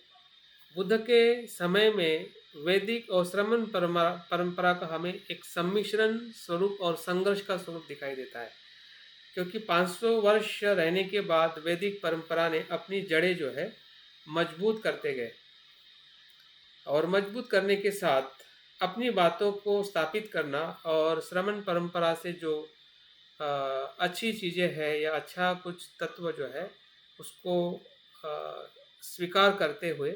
बुद्ध के समय में वैदिक और श्रमण परंपरा का हमें एक सम्मिश्रण स्वरूप और संघर्ष का स्वरूप दिखाई देता है, क्योंकि 500 वर्ष रहने के बाद वैदिक परंपरा ने अपनी जड़ें जो है मजबूत करते गए, और मजबूत करने के साथ अपनी बातों को स्थापित करना और श्रमण परंपरा से जो अच्छी चीज़ें हैं या अच्छा कुछ तत्व जो है उसको स्वीकार करते हुए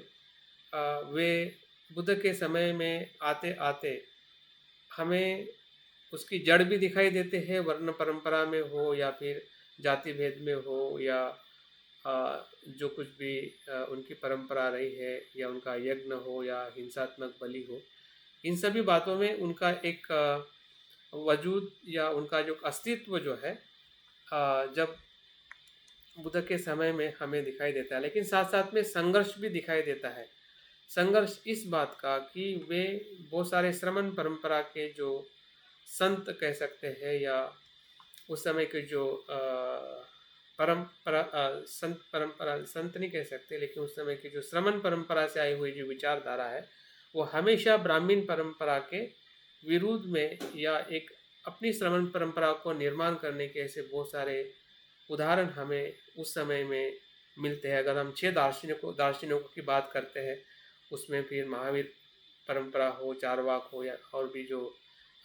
वे बुद्ध के समय में आते आते हमें उसकी जड़ भी दिखाई देते हैं, वर्ण परंपरा में हो या फिर जाति भेद में हो या जो कुछ भी उनकी परंपरा रही है या उनका यज्ञ हो या हिंसात्मक बलि हो, इन सभी बातों में उनका एक वजूद या उनका जो अस्तित्व जो है जब बुद्ध के समय में हमें दिखाई देता है। लेकिन साथ साथ में संघर्ष भी दिखाई देता है। संघर्ष इस बात का कि वे बहुत सारे श्रमण परंपरा के जो संत कह सकते हैं या उस समय के जो परंपरा संत परंपरा संत नहीं कह सकते, लेकिन उस समय की जो श्रमण परंपरा से आई हुई जो विचारधारा है वो हमेशा ब्राह्मण परंपरा के विरुद्ध में या एक अपनी श्रमण परंपरा को निर्माण करने के ऐसे बहुत सारे उदाहरण हमें उस समय में मिलते हैं। अगर हम 6 दार्शनिकों की बात करते हैं, उसमें फिर महावीर परंपरा हो, चारवाक हो या और भी जो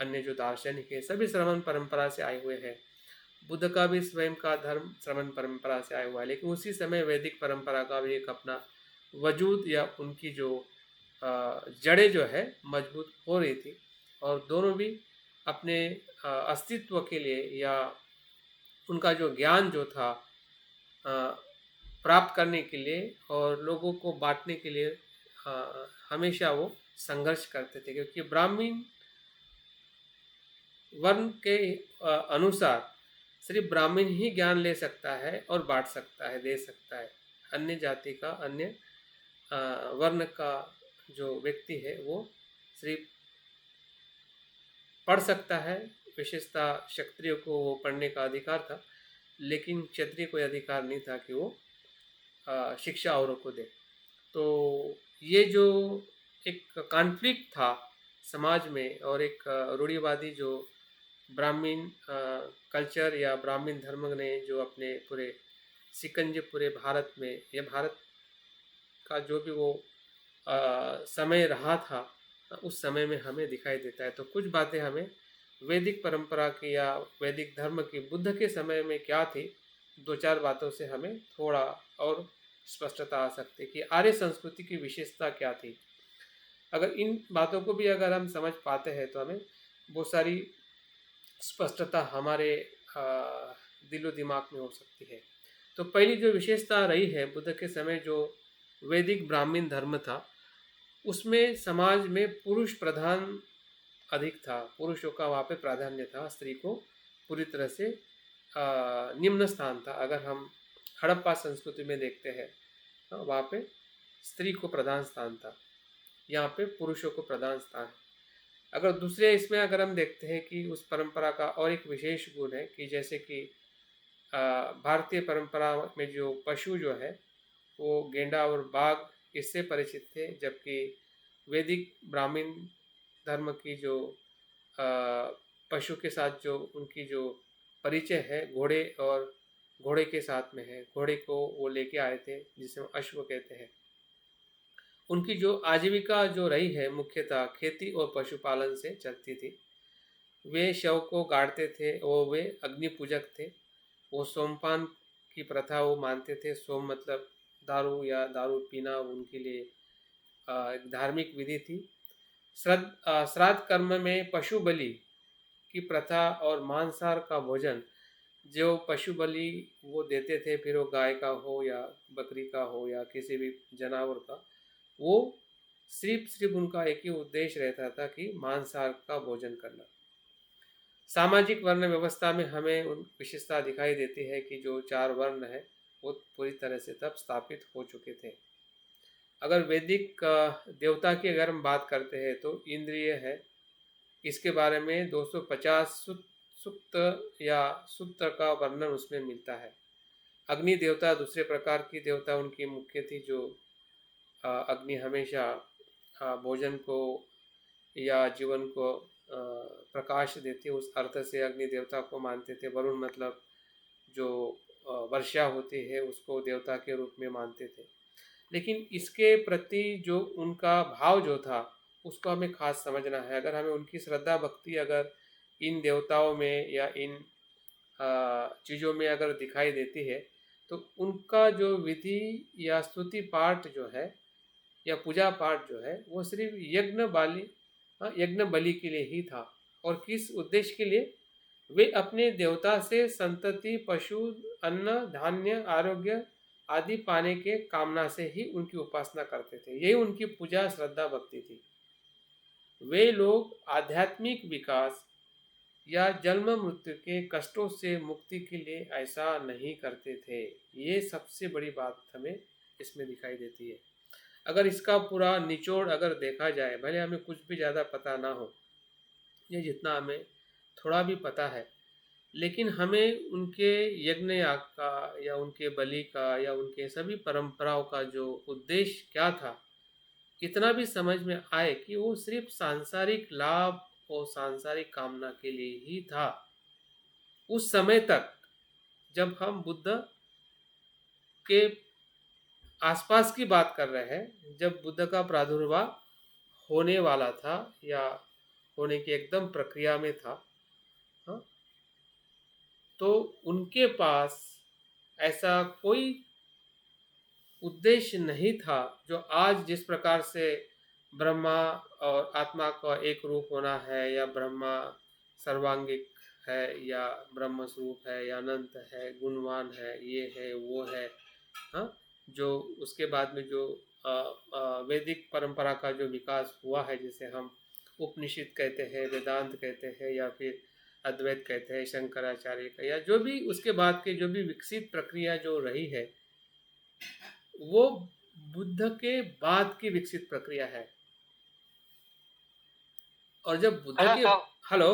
अन्य जो दार्शनिक है, सभी श्रमण परंपरा से आए हुए हैं। बुद्ध का भी स्वयं का धर्म श्रमण परंपरा से आया हुआ है, लेकिन उसी समय वैदिक परंपरा का भी एक अपना वजूद या उनकी जो जड़ें जो है मजबूत हो रही थी, और दोनों भी अपने अस्तित्व के लिए या उनका जो ज्ञान जो था प्राप्त करने के लिए और लोगों को बांटने के लिए हमेशा वो संघर्ष करते थे, क्योंकि ब्राह्मण वर्ण के अनुसार सिर्फ ब्राह्मण ही ज्ञान ले सकता है और बांट सकता है, दे सकता है। अन्य जाति का, अन्य वर्ण का जो व्यक्ति है वो सिर्फ पढ़ सकता है। विशेषता क्षत्रिय को वो पढ़ने का अधिकार था, लेकिन क्षत्रिय को अधिकार नहीं था कि वो शिक्षा औरों को दे। तो ये जो एक कॉन्फ्लिक्ट था समाज में, और एक रूढ़िवादी जो ब्राह्मण कल्चर या ब्राह्मण धर्म ने जो अपने पूरे सिकंजे पूरे भारत में या भारत का जो भी वो समय रहा था, उस समय में हमें दिखाई देता है। तो कुछ बातें हमें वैदिक परंपरा की या वैदिक धर्म की बुद्ध के समय में क्या थी, 2-4 बातों से हमें थोड़ा और स्पष्टता आ सकती है कि आर्य संस्कृति की विशेषता क्या थी। अगर इन बातों को भी अगर हम समझ पाते हैं तो हमें बहुत सारी स्पष्टता हमारे दिलो दिमाग में हो सकती है। तो पहली जो विशेषता रही है बुद्ध के समय जो वैदिक ब्राह्मण धर्म था, उसमें समाज में पुरुष प्रधान अधिक था। पुरुषों का वहाँ पे प्राधान्य था, स्त्री को पूरी तरह से निम्न स्थान था। अगर हम हड़प्पा संस्कृति में देखते हैं तो वहाँ पे स्त्री को प्रधान स्थान था, यहाँ पे पुरुषों को प्रधान स्थान है। अगर दूसरे इसमें अगर हम देखते हैं कि उस परंपरा का और एक विशेष गुण है कि जैसे कि भारतीय परंपरा में जो पशु जो है वो गेंडा और बाघ इससे परिचित थे, जबकि वैदिक ब्राह्मण धर्म की जो पशु के साथ जो उनकी जो परिचय है घोड़े और घोड़े के साथ में है। घोड़े को वो लेके आए थे जिसे हम अश्व कहते हैं। उनकी जो आजीविका जो रही है मुख्यतः खेती और पशुपालन से चलती थी। वे शव को गाड़ते थे और वे अग्नि पूजक थे। वो सोमपान की प्रथा वो मानते थे। सोम मतलब दारू या दारू पीना उनके लिए एक धार्मिक विधि थी। श्राद्ध कर्म में पशु बलि की प्रथा और मांसाहार का भोजन, जो पशु बलि वो देते थे, फिर वो गाय का हो या बकरी का हो या किसी भी जानवर का, वो सिर्फ उनका एक ही उद्देश्य रहता था कि मांसाहार का भोजन करना। सामाजिक वर्ण व्यवस्था में हमें उन विशेषता दिखाई देती है कि जो 4 वर्ण है वो पूरी तरह से तब स्थापित हो चुके थे। अगर वैदिक देवता की अगर हम बात करते हैं तो इंद्रिय है, इसके बारे में 250 सूक्त या सूत्र का वर्णन उसमें मिलता है। अग्नि देवता दूसरे प्रकार की देवता उनकी मुख्य थी, जो अग्नि हमेशा भोजन को या जीवन को प्रकाश देती है, उस अर्थ से अग्नि देवता को मानते थे। वरुण मतलब जो वर्षा होती है उसको देवता के रूप में मानते थे। लेकिन इसके प्रति जो उनका भाव जो था उसको हमें खास समझना है। अगर हमें उनकी श्रद्धा भक्ति अगर इन देवताओं में या इन चीज़ों में अगर दिखाई देती है, तो उनका जो विधि या स्तुति पाठ जो है या पूजा पाठ जो है वो सिर्फ यज्ञ बलि के लिए ही था। और किस उद्देश्य के लिए? वे अपने देवता से संतति, पशु, अन्न, धान्य, आरोग्य आदि पाने के कामना से ही उनकी उपासना करते थे। यही उनकी पूजा श्रद्धा भक्ति थी। वे लोग आध्यात्मिक विकास या जन्म मृत्यु के कष्टों से मुक्ति के लिए ऐसा नहीं करते थे। ये सबसे बड़ी बात हमें इसमें दिखाई देती है। अगर इसका पूरा निचोड़ अगर देखा जाए, भले हमें कुछ भी ज़्यादा पता ना हो, ये जितना हमें थोड़ा भी पता है, लेकिन हमें उनके यज्ञ याग का या उनके बलि का या उनके सभी परंपराओं का जो उद्देश्य क्या था, इतना भी समझ में आए कि वो सिर्फ सांसारिक लाभ और सांसारिक कामना के लिए ही था। उस समय तक जब हम बुद्ध के आसपास की बात कर रहे हैं, जब बुद्ध का प्रादुर्भाव होने वाला था या होने की एकदम प्रक्रिया में था, हाँ, तो उनके पास ऐसा कोई उद्देश्य नहीं था जो आज जिस प्रकार से ब्रह्मा और आत्मा का एक रूप होना है, या ब्रह्मा सर्वांगिक है, या ब्रह्म स्वरूप है, या अनंत है, गुणवान है, ये है वो है, हाँ, जो उसके बाद में जो वैदिक परंपरा का जो विकास हुआ है, जिसे हम उपनिषद कहते हैं, वेदांत कहते हैं, या फिर अद्वैत कहते हैं, शंकराचार्य का, या जो भी उसके बाद के जो भी विकसित प्रक्रिया जो रही है, वो बुद्ध के बाद की विकसित प्रक्रिया है। और जब बुद्ध के hello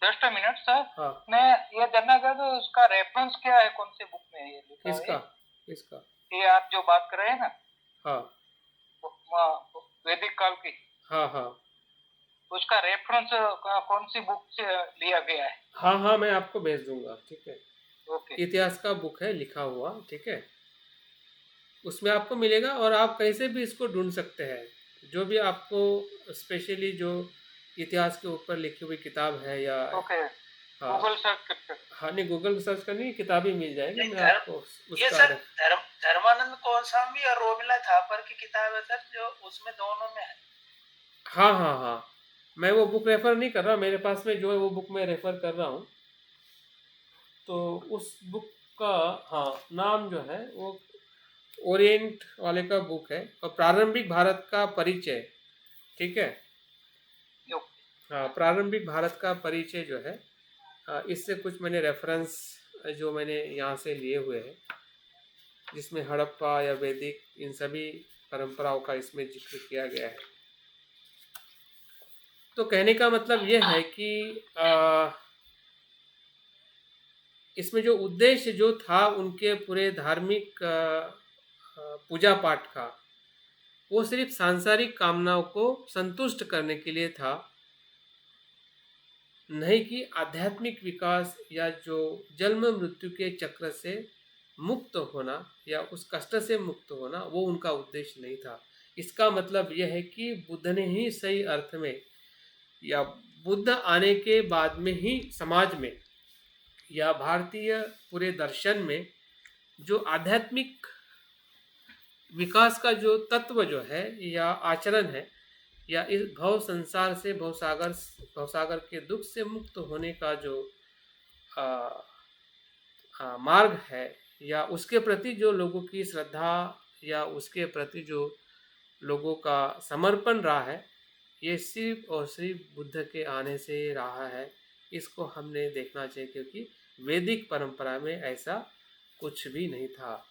just a minute sir, हाँ, मैं ये जानना चाहता हूँ उसका रेफरेंस क्या है, कौन सी बुक में ये लिखा किसका है? किसका? ये आप जो बात कर रहे हैं ना, हाँ वैदिक काल की, हाँ हाँ, उसका रेफरेंस कौन सी बुक से लिया गया है? हाँ हाँ, मैं आपको भेज दूंगा, ठीक है। ओके, इतिहास का बुक है लिखा हुआ, ठीक है, उसमें आपको मिलेगा। और आप कहीं से भी इसको ढूंढ सकते हैं, जो भी आपको स्पेशली जो इतिहास के ऊपर लिखी हुई किताब है, या ओके, हाँ गूगल सर्च करते हैं। हाँ, नहीं, गूगल सर्च करनी है, किताबें मिल जाएगी। मैं आपको ये उसका सर धर्मानंद गोस्वामी और रोमिला थापर की किताब है सर, जो उसमें दोनों में है। हाँ हाँ हाँ, मैं वो बुक रेफ़र नहीं कर रहा, मेरे पास में जो है वो बुक मैं रेफ़र कर रहा हूँ। तो उस बुक का, हाँ, नाम जो है वो ओरिएंट वाले का बुक है, और प्रारंभिक भारत का परिचय, ठीक है। हाँ, प्रारंभिक भारत का परिचय जो है, इससे कुछ मैंने रेफरेंस जो मैंने यहाँ से लिए हुए हैं, जिसमें हड़प्पा या वैदिक इन सभी परंपराओं का इसमें जिक्र किया गया है। तो कहने का मतलब ये है कि इसमें जो उद्देश्य जो था उनके पूरे धार्मिक पूजा पाठ का, वो सिर्फ सांसारिक कामनाओं को संतुष्ट करने के लिए था, नहीं कि आध्यात्मिक विकास या जो जन्म मृत्यु के चक्र से मुक्त होना या उस कष्ट से मुक्त होना, वो उनका उद्देश्य नहीं था। इसका मतलब यह है कि बुद्ध ने ही सही अर्थ में, या बुद्ध आने के बाद में ही समाज में या भारतीय पूरे दर्शन में जो आध्यात्मिक विकास का जो तत्व जो है या आचरण है, या इस भव संसार से भवसागर के दुख से मुक्त होने का जो मार्ग है, या उसके प्रति जो लोगों की श्रद्धा या उसके प्रति जो लोगों का समर्पण रहा है, ये सिर्फ और सिर्फ बुद्ध के आने से रहा है। इसको हमने देखना चाहिए, क्योंकि वैदिक परंपरा में ऐसा कुछ भी नहीं था।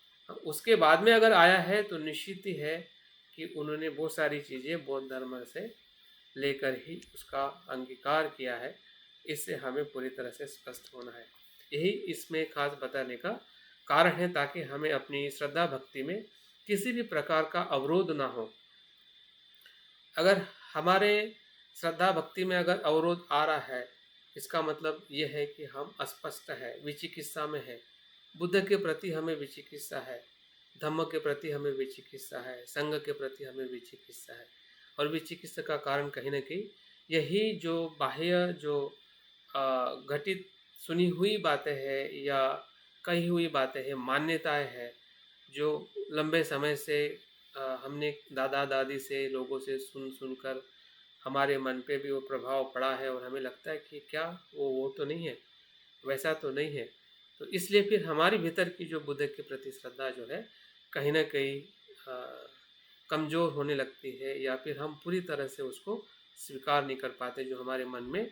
उसके बाद में अगर आया है तो निश्चित ही है कि उन्होंने बहुत सारी चीज़ें बौद्ध धर्म से लेकर ही उसका अंगीकार किया है। इससे हमें पूरी तरह से स्पष्ट होना है। यही इसमें खास बताने का कारण है ताकि हमें अपनी श्रद्धा भक्ति में किसी भी प्रकार का अवरोध ना हो। अगर हमारे श्रद्धा भक्ति में अगर अवरोध आ रहा है, इसका मतलब ये है कि हम अस्पष्ट है, विचिकित्सा में है। बुद्ध के प्रति हमें विचिकित्सा है, धम्म के प्रति हमें विचिकित्सा है, संघ के प्रति हमें विचिकित्सा है। और विचिकित्सा का कारण कहीं न कहीं यही जो बाह्य जो घटित सुनी हुई बातें हैं या कही हुई बातें हैं, मान्यताएँ हैं, जो लंबे समय से हमने दादा-दादी से, लोगों से सुन-सुन कर हमारे मन पे भी वो प्रभाव पड़ा है और हमें लगता है कि क्या वो तो नहीं है, वैसा तो नहीं है। तो इसलिए फिर हमारे भीतर की जो बुद्ध के प्रति श्रद्धा जो है, कहीं न कहीं कमज़ोर होने लगती है या फिर हम पूरी तरह से उसको स्वीकार नहीं कर पाते। जो हमारे मन में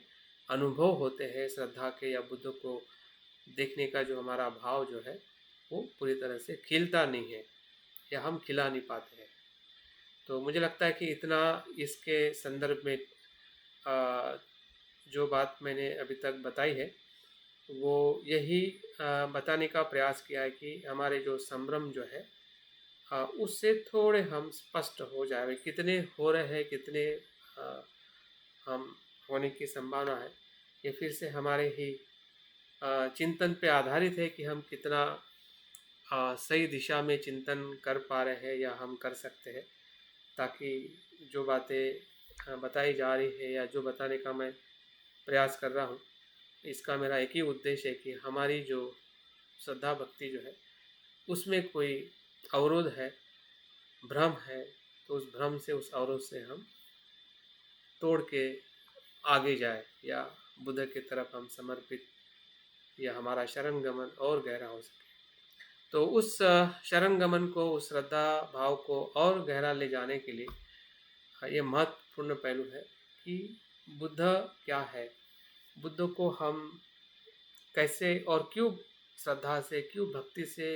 अनुभव होते हैं श्रद्धा के या बुद्ध को देखने का जो हमारा भाव जो है, वो पूरी तरह से खिलता नहीं है या हम खिला नहीं पाते हैं। तो मुझे लगता है कि इतना इसके संदर्भ में जो बात मैंने अभी तक बताई है, वो यही बताने का प्रयास किया है कि हमारे जो संभ्रम जो है, उससे थोड़े हम स्पष्ट हो जाए, कितने हो रहे हैं, कितने हम होने की संभावना है, ये फिर से हमारे ही चिंतन पे आधारित है कि हम कितना सही दिशा में चिंतन कर पा रहे हैं या हम कर सकते हैं, ताकि जो बातें बताई जा रही है या जो बताने का मैं प्रयास कर रहा हूँ, इसका मेरा एक ही उद्देश्य है कि हमारी जो श्रद्धा भक्ति जो है, उसमें कोई अवरोध है, भ्रम है, तो उस भ्रम से, उस अवरोध से हम तोड़ के आगे जाए या बुद्ध की तरफ हम समर्पित या हमारा शरण गमन और गहरा हो सके। तो उस शरण गमन को, उस श्रद्धा भाव को और गहरा ले जाने के लिए ये महत्वपूर्ण पहलू है कि बुद्ध क्या है, बुद्ध को हम कैसे और क्यों श्रद्धा से, क्यों भक्ति से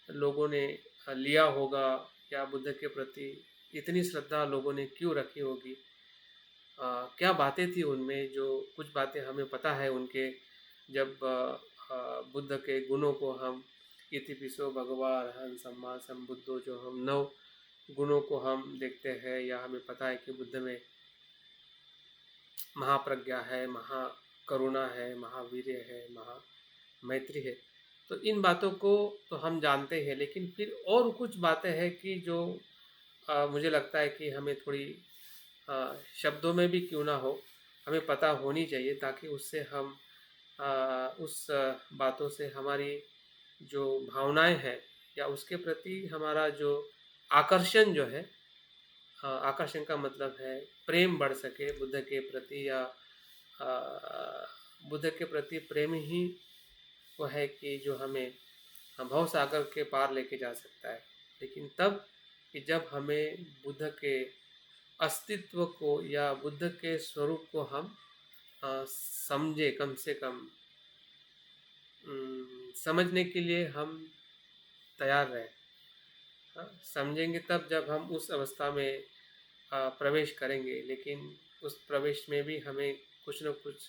लोगों ने लिया होगा, या बुद्ध के प्रति इतनी श्रद्धा लोगों ने क्यों रखी होगी, क्या बातें थी उनमें, जो कुछ बातें हमें पता है उनके, जब बुद्ध के गुणों को हम इतिपिसो भगवा अरहं सम्मा संबुद्धो, जो हम 9 गुणों को हम देखते हैं या हमें पता है कि बुद्ध में महाप्रज्ञा है, महाकरुणा है, महावीर्य है, महामैत्री है। तो इन बातों को तो हम जानते हैं, लेकिन फिर और कुछ बातें हैं कि जो मुझे लगता है कि हमें थोड़ी शब्दों में भी क्यों ना हो, हमें पता होनी चाहिए, ताकि उससे हम उस बातों से हमारी जो भावनाएं हैं या उसके प्रति हमारा जो आकर्षण जो है, आकर्षण का मतलब है प्रेम बढ़ सके बुद्ध के प्रति, या बुद्ध के प्रति प्रेम ही वो है कि जो हमें भव सागर के पार लेके जा सकता है। लेकिन तब कि जब हमें बुद्ध के अस्तित्व को या बुद्ध के स्वरूप को हम समझे, कम से कम समझने के लिए हम तैयार रहें। समझेंगे तब जब हम उस अवस्था में प्रवेश करेंगे, लेकिन उस प्रवेश में भी हमें कुछ न कुछ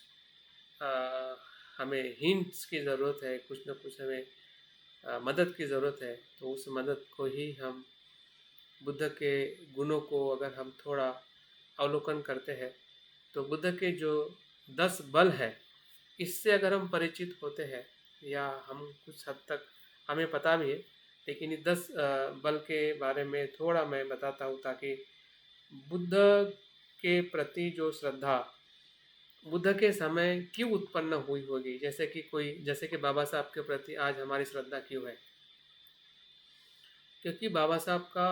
हमें हिंट्स की ज़रूरत है, कुछ न कुछ हमें मदद की ज़रूरत है। तो उस मदद को ही हम बुद्ध के गुणों को अगर हम थोड़ा अवलोकन करते हैं, तो बुद्ध के जो 10 बल है, इससे अगर हम परिचित होते हैं या हम कुछ हद तक हमें पता भी है, लेकिन ये 10 बल के बारे में थोड़ा मैं बताता हूँ, ताकि बुद्ध के प्रति जो श्रद्धा बुद्ध के समय क्यों उत्पन्न हुई होगी, जैसे कि बाबा साहब के प्रति आज हमारी श्रद्धा क्यों है, क्योंकि बाबा साहब का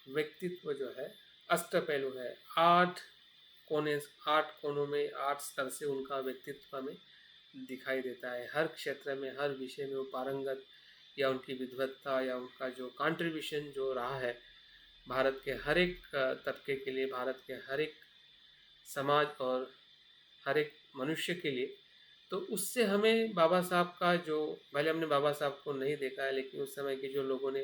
व्यक्तित्व जो है अष्ट पहलू है, 8 कोनों में 8 स्तर से उनका व्यक्तित्व हमें दिखाई देता है। हर क्षेत्र में, हर विषय में वो पारंगत, या उनकी विद्वत्ता या उनका जो कंट्रीब्यूशन जो रहा है भारत के हर एक तबके के लिए, भारत के हर एक समाज और हर एक मनुष्य के लिए, तो उससे हमें बाबा साहब का जो, भले हमने बाबा साहब को नहीं देखा है, लेकिन उस समय के जो लोगों ने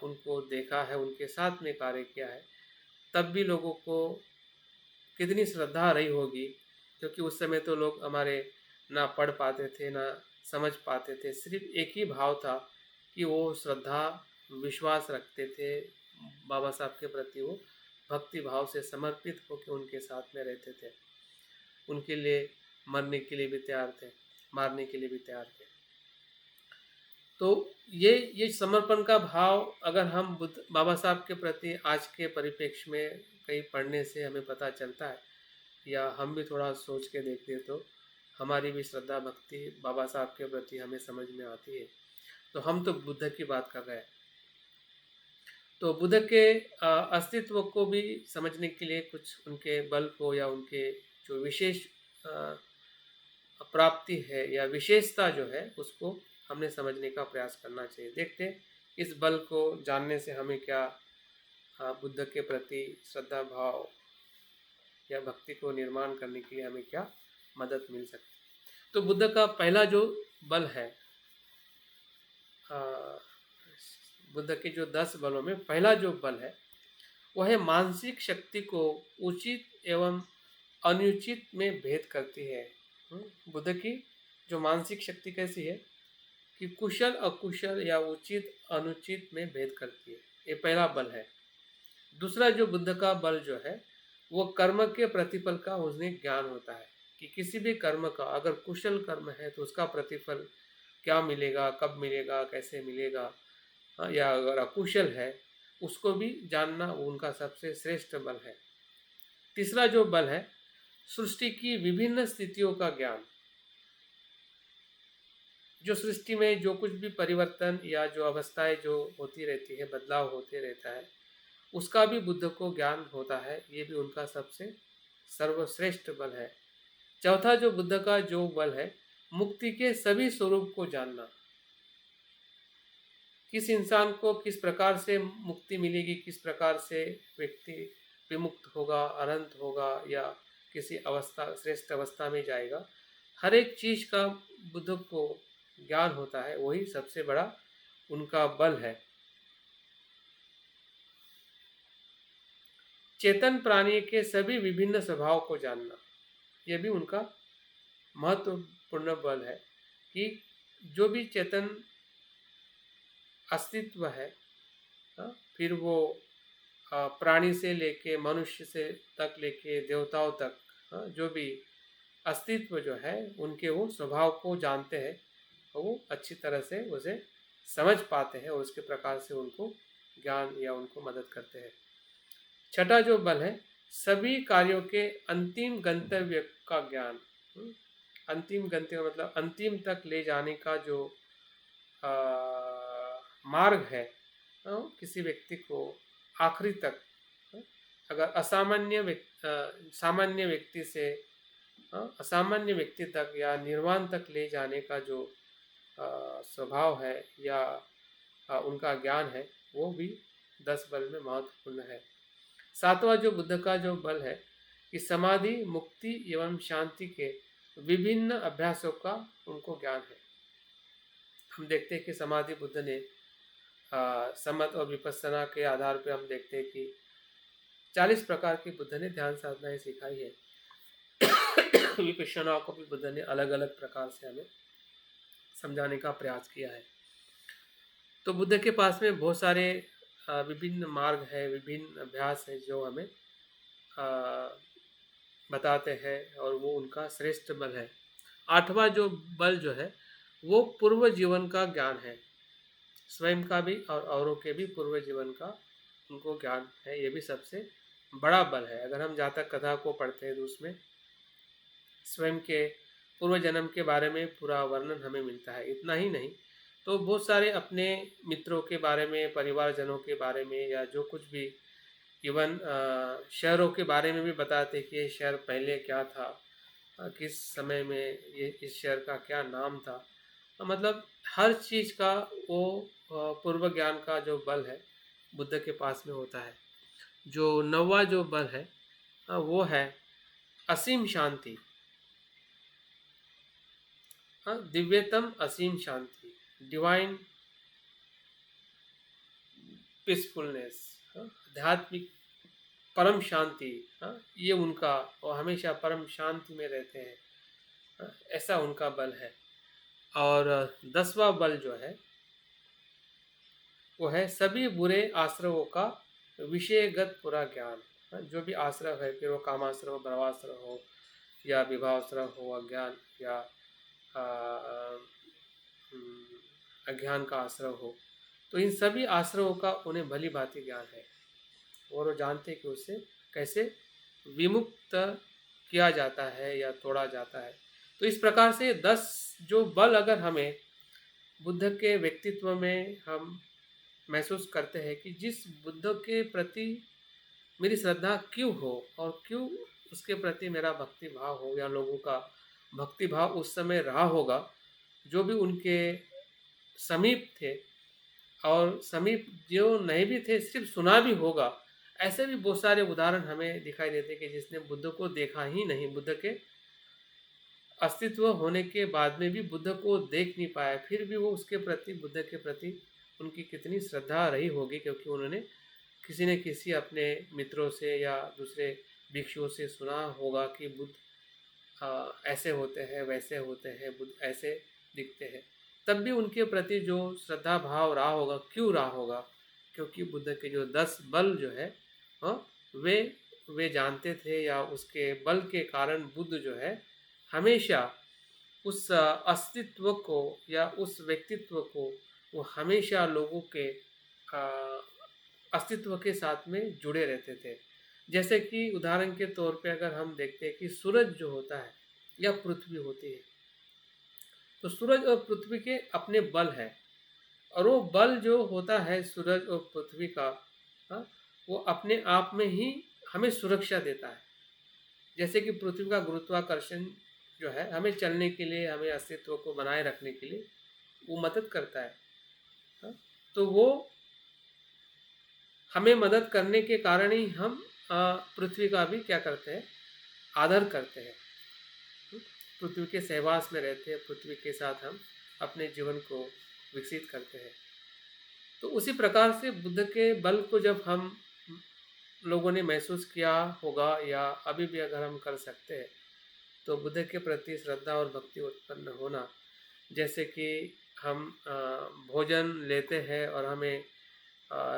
उनको देखा है, उनके साथ में कार्य किया है, तब भी लोगों को कितनी श्रद्धा रही होगी, क्योंकि उस समय तो लोग हमारे ना पढ़ पाते थे, ना समझ पाते थे। सिर्फ एक ही भाव था कि वो श्रद्धा विश्वास रखते थे बाबा साहब के प्रति, वो भक्ति भाव से समर्पित होकर उनके साथ में रहते थे, उनके लिए मरने के लिए भी तैयार थे, मारने के लिए भी तैयार थे। तो ये समर्पण का भाव अगर हम बुद्ध बाबा साहब के प्रति आज के परिप्रेक्ष्य में कहीं पढ़ने से हमें पता चलता है, या हम भी थोड़ा सोच के देखते हैं, तो हमारी भी श्रद्धा भक्ति बाबा साहब के प्रति हमें समझ में आती है। तो हम तो बुद्ध की बात कर रहे हैं, तो बुद्ध के अस्तित्व को भी समझने के लिए कुछ उनके बल को या उनके जो विशेष प्राप्ति है या विशेषता जो है उसको हमने समझने का प्रयास करना चाहिए। देखते हैं इस बल को जानने से हमें क्या बुद्ध के प्रति श्रद्धा भाव या भक्ति को निर्माण करने के लिए हमें क्या मदद मिल सकती है। तो बुद्ध का पहला जो बल है, बुद्ध के जो 10 बलों में पहला जो बल है वह है मानसिक शक्ति को उचित एवं अनुचित में भेद करती है। बुद्ध की जो मानसिक शक्ति कैसी है कि कुशल अकुशल या उचित अनुचित में भेद करती है, ये पहला बल है। दूसरा जो बुद्ध का बल जो है वो कर्म के प्रतिफल का उन्हें ज्ञान होता है कि किसी भी कर्म का अगर कुशल कर्म है तो उसका प्रतिफल क्या मिलेगा, कब मिलेगा, कैसे मिलेगा, या अगर अकुशल है उसको भी जानना उनका सबसे श्रेष्ठ बल है। तीसरा जो बल है सृष्टि की विभिन्न स्थितियों का ज्ञान, जो सृष्टि में जो कुछ भी परिवर्तन या जो अवस्थाएं जो होती रहती है, बदलाव होते रहता है, उसका भी बुद्ध को ज्ञान होता है, ये भी उनका सबसे सर्वश्रेष्ठ बल है। चौथा जो बुद्ध का जो बल है मुक्ति के सभी स्वरूप को जानना, किस इंसान को किस प्रकार से मुक्ति मिलेगी, किस प्रकार से व्यक्ति विमुक्त होगा, अनंत होगा या किसी अवस्था श्रेष्ठ अवस्था में जाएगा, हर एक चीज का बुद्ध को ज्ञान होता है, वही सबसे बड़ा उनका बल है। चेतन प्राणी के सभी विभिन्न स्वभाव को जानना, यह भी उनका महत्वपूर्ण बल है कि जो भी चेतन अस्तित्व है, फिर वो प्राणी से लेके मनुष्य से तक लेके देवताओं तक, जो भी अस्तित्व जो है उनके वो स्वभाव को जानते हैं और वो अच्छी तरह से उसे समझ पाते हैं और उसके प्रकार से उनको ज्ञान या उनको मदद करते हैं। छठा जो बल है सभी कार्यों के अंतिम गंतव्य का ज्ञान। अंतिम गंतव्य मतलब अंतिम तक ले जाने का जो मार्ग है, किसी व्यक्ति को आखिरी तक, अगर सामान्य व्यक्ति से असामान्य व्यक्ति तक या निर्वाण तक ले जाने का जो स्वभाव है या उनका ज्ञान है, वो भी 10 बल में महत्वपूर्ण है। सातवां जो बुद्ध का जो बल है कि समाधि मुक्ति एवं शांति के विभिन्न अभ्यासों का उनको ज्ञान है। हम देखते हैं कि समाधि बुद्ध ने समत और विपස්සना के आधार पर हम देखते हैं कि 40 प्रकार की बुद्ध ने ध्यान साधनाएं सिखाई है। विपश्यना को भी बुद्ध ने अलग अलग प्रकार से हमें समझाने का प्रयास किया है। तो बुद्ध के पास में बहुत सारे विभिन्न मार्ग है, विभिन्न अभ्यास है जो हमें बताते हैं और वो उनका श्रेष्ठ बल है। आठवां जो बल जो है वो पूर्व जीवन का ज्ञान है, स्वयं का भी और औरों के भी पूर्व जीवन का उनको ज्ञान है, ये भी सबसे बड़ा बल है। अगर हम जातक कथा को पढ़ते हैं तो उसमें स्वयं के पूर्व जन्म के बारे में पूरा वर्णन हमें मिलता है। इतना ही नहीं तो बहुत सारे अपने मित्रों के बारे में, परिवारजनों के बारे में, या जो कुछ भी इवन शहरों के बारे में भी बताते कि ये शहर पहले क्या था, किस समय में ये इस शहर का क्या नाम था। मतलब हर चीज़ का वो पूर्व ज्ञान का जो बल है बुद्ध के पास में होता है। जो 9वां जो बल है वो है असीम शांति, दिव्यतम असीम शांति, डिवाइन पीसफुलनेस, आध्यात्मिक परम शांति, ये उनका, और हमेशा परम शांति में रहते हैं, ऐसा उनका बल है। और 10वां बल जो है वो है सभी बुरे आश्रवों का विषयगत पूरा ज्ञान। जो भी आश्रव है, फिर वो कामाश्रव हो, भवाश्रव हो, या विभावाश्रव हो, अज्ञान या आ, हम्म, अज्ञान का आश्रव हो, तो इन सभी आश्रवों का उन्हें भली भांति ज्ञान है और वो जानते हैं कि उससे कैसे विमुक्त किया जाता है या तोड़ा जाता है। तो इस प्रकार से 10 जो बल अगर हमें बुद्ध के व्यक्तित्व में हम महसूस करते हैं कि जिस बुद्ध के प्रति मेरी श्रद्धा क्यों हो और क्यों उसके प्रति मेरा भक्ति भाव हो या लोगों का भक्ति भाव उस समय रहा होगा, जो भी उनके समीप थे और समीप जो नहीं भी थे, सिर्फ सुना भी होगा। ऐसे भी बहुत सारे उदाहरण हमें दिखाई देते हैं कि जिसने बुद्ध को देखा ही नहीं, बुद्ध के अस्तित्व होने के बाद में भी बुद्ध को देख नहीं पाया, फिर भी वो उसके प्रति, बुद्ध के प्रति उनकी कितनी श्रद्धा रही होगी, क्योंकि उन्होंने किसी न किसी अपने मित्रों से या दूसरे भिक्षुओं से सुना होगा कि बुद्ध ऐसे होते हैं, वैसे होते हैं, बुद्ध ऐसे दिखते हैं। तब भी उनके प्रति जो श्रद्धा भाव रहा होगा, क्यों रहा होगा? क्योंकि बुद्ध के जो 10 बल जो है, वे वे जानते थे, या उसके बल के कारण बुद्ध जो है हमेशा उस अस्तित्व को या उस व्यक्तित्व को वो हमेशा लोगों के अस्तित्व के साथ में जुड़े रहते थे। जैसे कि उदाहरण के तौर पे अगर हम देखते हैं कि सूरज जो होता है या पृथ्वी होती है, तो सूरज और पृथ्वी के अपने बल है, और वो बल जो होता है सूरज और पृथ्वी का, वो अपने आप में ही हमें सुरक्षा देता है। जैसे कि पृथ्वी का गुरुत्वाकर्षण जो है हमें चलने के लिए, हमें अस्तित्व को बनाए रखने के लिए वो मदद करता है। तो वो हमें मदद करने के कारण ही हम पृथ्वी का भी क्या करते हैं, आदर करते हैं, पृथ्वी के सहवास में रहते हैं, पृथ्वी के साथ हम अपने जीवन को विकसित करते हैं। तो उसी प्रकार से बुद्ध के बल को जब हम लोगों ने महसूस किया होगा या अभी भी अगर हम कर सकते हैं, तो बुद्ध के प्रति श्रद्धा और भक्ति उत्पन्न होना, जैसे कि हम भोजन लेते हैं और हमें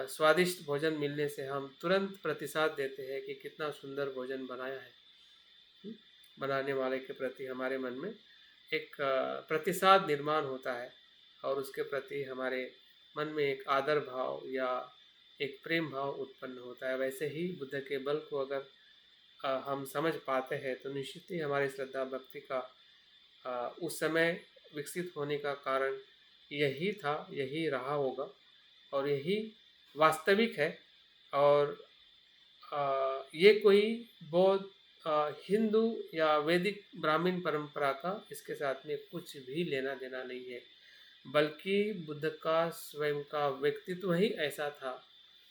स्वादिष्ट भोजन मिलने से हम तुरंत प्रतिसाद देते हैं कि कितना सुंदर भोजन बनाया है। बनाने वाले के प्रति हमारे मन में एक प्रतिसाद निर्माण होता है और उसके प्रति हमारे मन में एक आदर भाव या एक प्रेम भाव उत्पन्न होता है। वैसे ही बुद्ध के बल को अगर हम समझ पाते हैं तो निश्चित ही हमारी श्रद्धा भक्ति का उस समय विकसित होने का कारण यही था, यही रहा होगा और यही वास्तविक है। और ये कोई बौद्ध, हिंदू या वैदिक ब्राह्मण परंपरा का इसके साथ में कुछ भी लेना देना नहीं है, बल्कि बुद्ध का स्वयं का व्यक्तित्व ही ऐसा था।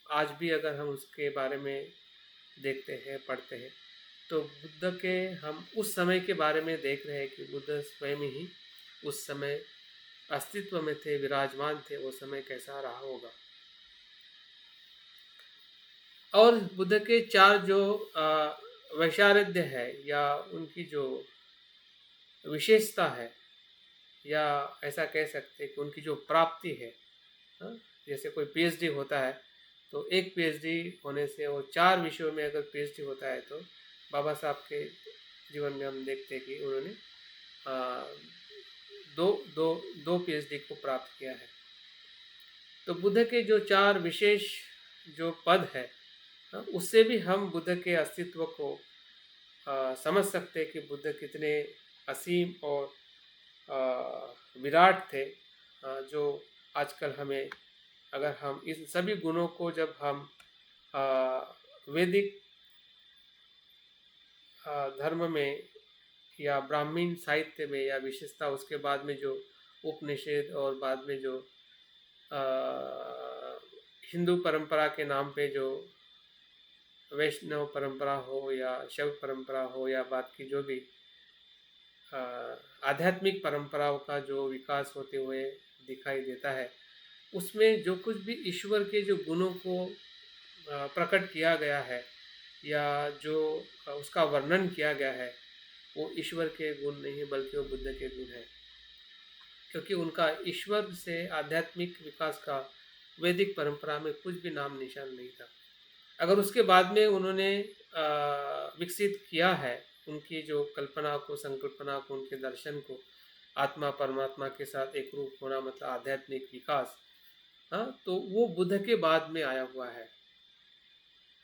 आज भी अगर हम उसके बारे में देखते हैं, पढ़ते हैं, तो बुद्ध के हम उस समय के बारे में देख रहे हैं कि बुद्ध स्वयं ही उस समय अस्तित्व में थे, विराजमान थे, वो समय कैसा रहा होगा। और बुद्ध के 4 जो वैशारध्य है या उनकी जो विशेषता है, या ऐसा कह सकते हैं कि उनकी जो प्राप्ति है, जैसे कोई पीएचडी होता है तो एक पीएचडी होने से वो 4 विषयों में अगर पीएचडी होता है, तो बाबा साहब के जीवन में हम देखते हैं कि उन्होंने दो पीएचडी को प्राप्त किया है। तो बुद्ध के जो 4 विशेष जो पद है, उससे भी हम बुद्ध के अस्तित्व को समझ सकते हैं कि बुद्ध कितने असीम और विराट थे, जो आजकल हमें, अगर हम इन सभी गुणों को जब हम वैदिक धर्म में या ब्राह्मण साहित्य में या विशेषता, उसके बाद में जो उपनिषद और बाद में जो हिंदू परंपरा के नाम पे जो वैष्णव परंपरा हो या शैव परंपरा हो या बाद की जो भी आध्यात्मिक परंपराओं का जो विकास होते हुए दिखाई देता है, उसमें जो कुछ भी ईश्वर के जो गुणों को प्रकट किया गया है या जो उसका वर्णन किया गया है, वो ईश्वर के गुण नहीं बल्कि वो बुद्ध के गुण हैं। क्योंकि उनका ईश्वर से आध्यात्मिक विकास का वैदिक परंपरा में कुछ भी नाम निशान नहीं था। अगर उसके बाद में उन्होंने विकसित किया है उनकी जो कल्पना को, संकल्पना को, उनके दर्शन को, आत्मा परमात्मा के साथ एक रूप होना मतलब आध्यात्मिक विकास, हाँ, तो वो बुद्ध के बाद में आया हुआ है।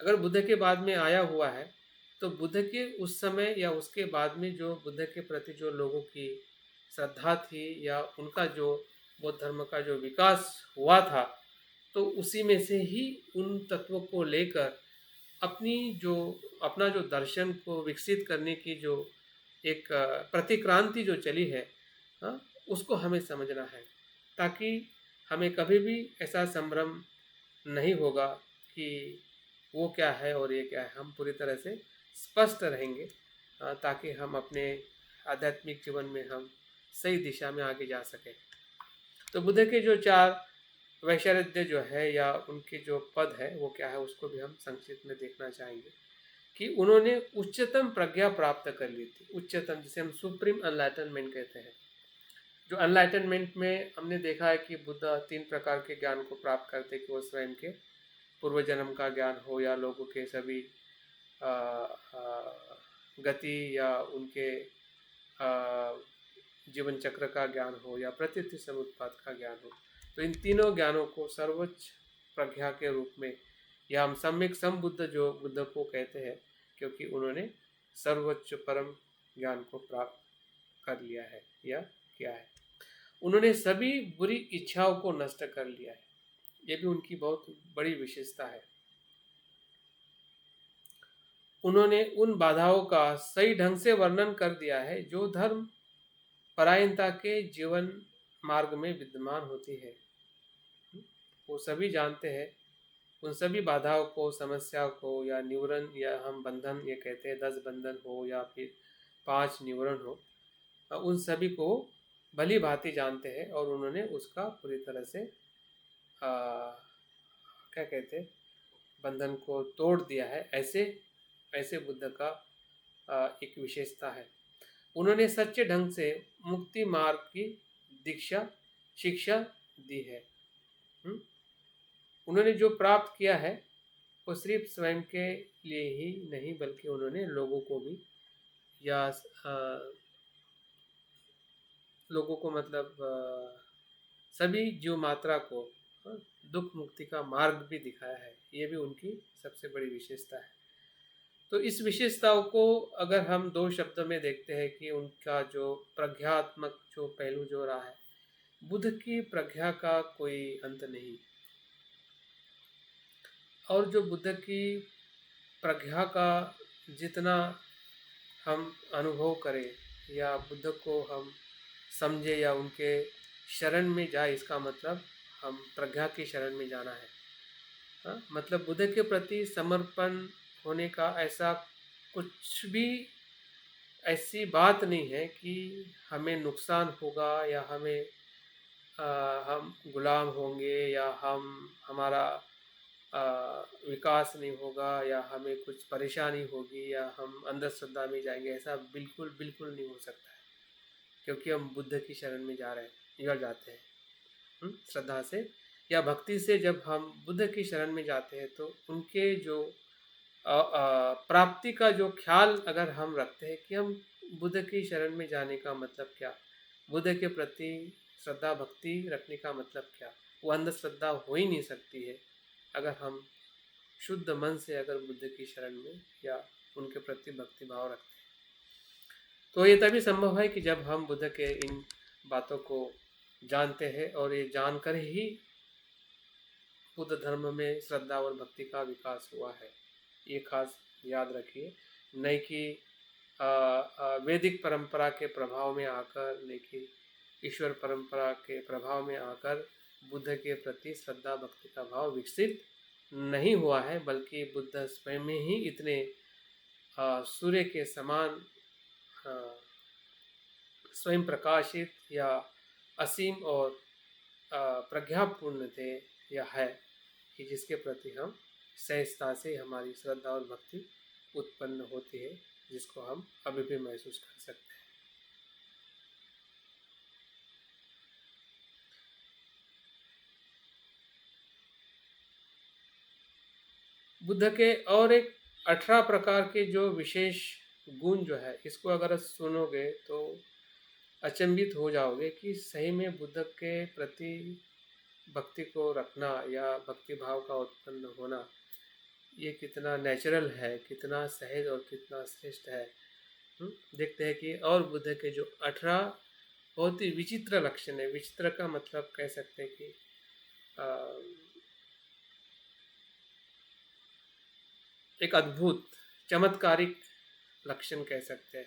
अगर बुद्ध के बाद में आया हुआ है तो बुद्ध के उस समय या उसके बाद में जो बुद्ध के प्रति जो लोगों की श्रद्धा थी या उनका जो बौद्ध धर्म का जो विकास हुआ था, तो उसी में से ही उन तत्वों को लेकर अपना जो दर्शन को विकसित करने की जो एक प्रतिक्रांति जो चली है, हाँ, उसको हमें समझना है, ताकि हमें कभी भी ऐसा संभ्रम नहीं होगा कि वो क्या है और ये क्या है। हम पूरी तरह से स्पष्ट रहेंगे ताकि हम अपने आध्यात्मिक जीवन में हम सही दिशा में आगे जा सकें। तो बुद्ध के जो 4 वैशारद्य जो है या उनके जो पद है वो क्या है, उसको भी हम संक्षिप्त में देखना चाहेंगे कि उन्होंने उच्चतम प्रज्ञा प्राप्त कर ली थी। उच्चतम, जिसे हम सुप्रीम अनलाइटनमेंट कहते हैं। जो अनलाइटनमेंट में हमने देखा है कि बुद्ध 3 प्रकार के ज्ञान को प्राप्त करते, कि वो स्वयं के पूर्व जन्म का ज्ञान हो या लोगों के सभी गति या उनके जीवन चक्र का ज्ञान हो या प्रकृति समुत्पाद का ज्ञान हो। तो इन तीनों ज्ञानों को सर्वोच्च प्रज्ञा के रूप में या हम सम्यक संबुद्ध जो बुद्ध को कहते हैं, क्योंकि उन्होंने सर्वोच्च परम ज्ञान को प्राप्त कर लिया है या किया है। उन्होंने सभी बुरी इच्छाओं को नष्ट कर लिया है। ये भी उनकी बहुत बड़ी विशेषता है। उन्होंने उन बाधाओं का सही ढंग से वर्णन कर दिया है जो धर्म परायणता के जीवन मार्ग में विद्यमान होती है। वो सभी जानते हैं उन सभी बाधाओं को, समस्या को या निवरण या हम बंधन ये कहते हैं, 10 बंधन हो या फिर 5 निवरण हो, उन सभी को भली भांति जानते हैं और उन्होंने उसका पूरी तरह से क्या कहते हैं, बंधन को तोड़ दिया है। ऐसे बुद्ध का एक विशेषता है। उन्होंने सच्चे ढंग से मुक्ति मार्ग की शिक्षा दी है। उन्होंने जो प्राप्त किया है वो सिर्फ स्वयं के लिए ही नहीं, बल्कि उन्होंने लोगों को भी या लोगों को मतलब सभी जीव मात्रा को दुख मुक्ति का मार्ग भी दिखाया है। ये भी उनकी सबसे बड़ी विशेषता है। तो इस विशेषताओं को अगर हम 2 शब्दों में देखते हैं कि उनका जो प्रज्ञात्मक जो पहलू जो रहा है, बुद्ध की प्रज्ञा का कोई अंत नहीं, और जो बुद्ध की प्रज्ञा का जितना हम अनुभव करें या बुद्ध को हम समझे या उनके शरण में जाए, इसका मतलब हम प्रज्ञा की शरण में जाना है। हाँ, मतलब बुद्ध के प्रति समर्पण होने का ऐसा कुछ भी ऐसी बात नहीं है कि हमें नुकसान होगा या हम गुलाम होंगे या हमारा विकास नहीं होगा या हमें कुछ परेशानी होगी या हम अंधश्रद्धा में जाएंगे। ऐसा बिल्कुल बिल्कुल नहीं हो सकता है, क्योंकि हम बुद्ध की शरण में जाते हैं श्रद्धा से या भक्ति से। जब हम बुद्ध की शरण में जाते हैं तो उनके जो प्राप्ति का जो ख्याल अगर हम रखते हैं कि हम बुद्ध की शरण में जाने का मतलब क्या, बुद्ध के प्रति श्रद्धा भक्ति रखने का मतलब क्या, वो अंधश्रद्धा हो ही नहीं सकती है अगर हम शुद्ध मन से अगर बुद्ध की शरण में या उनके प्रति भक्ति भाव रखते हैं। तो ये तभी संभव है कि जब हम बुद्ध के इन बातों को जानते हैं, और ये जानकर ही बुद्ध धर्म में श्रद्धा और भक्ति का विकास हुआ है। ये खास याद रखिए, नहीं कि वैदिक परंपरा के प्रभाव में आकर, नहीं कि ईश्वर परंपरा के प्रभाव में आकर बुद्ध के प्रति श्रद्धा भक्ति का भाव विकसित नहीं हुआ है, बल्कि बुद्ध स्वयं में ही इतने सूर्य के समान स्वयं प्रकाशित या असीम और प्रज्ञापूर्ण थे या है कि जिसके प्रति हम सहजता से हमारी श्रद्धा और भक्ति उत्पन्न होती है, जिसको हम अभी भी महसूस कर सकते हैं। बुद्ध के और एक 18 प्रकार के जो विशेष गुण जो है, इसको अगर सुनोगे तो अचंभित हो जाओगे कि सही में बुद्ध के प्रति भक्ति को रखना या भक्ति भाव का उत्पन्न होना ये कितना नेचुरल है, कितना सहज और कितना श्रेष्ठ है। देखते हैं कि और बुद्ध के जो 18 बहुत ही विचित्र लक्षण है। विचित्र का मतलब कह सकते हैं कि एक अद्भुत चमत्कारिक लक्षण कह सकते हैं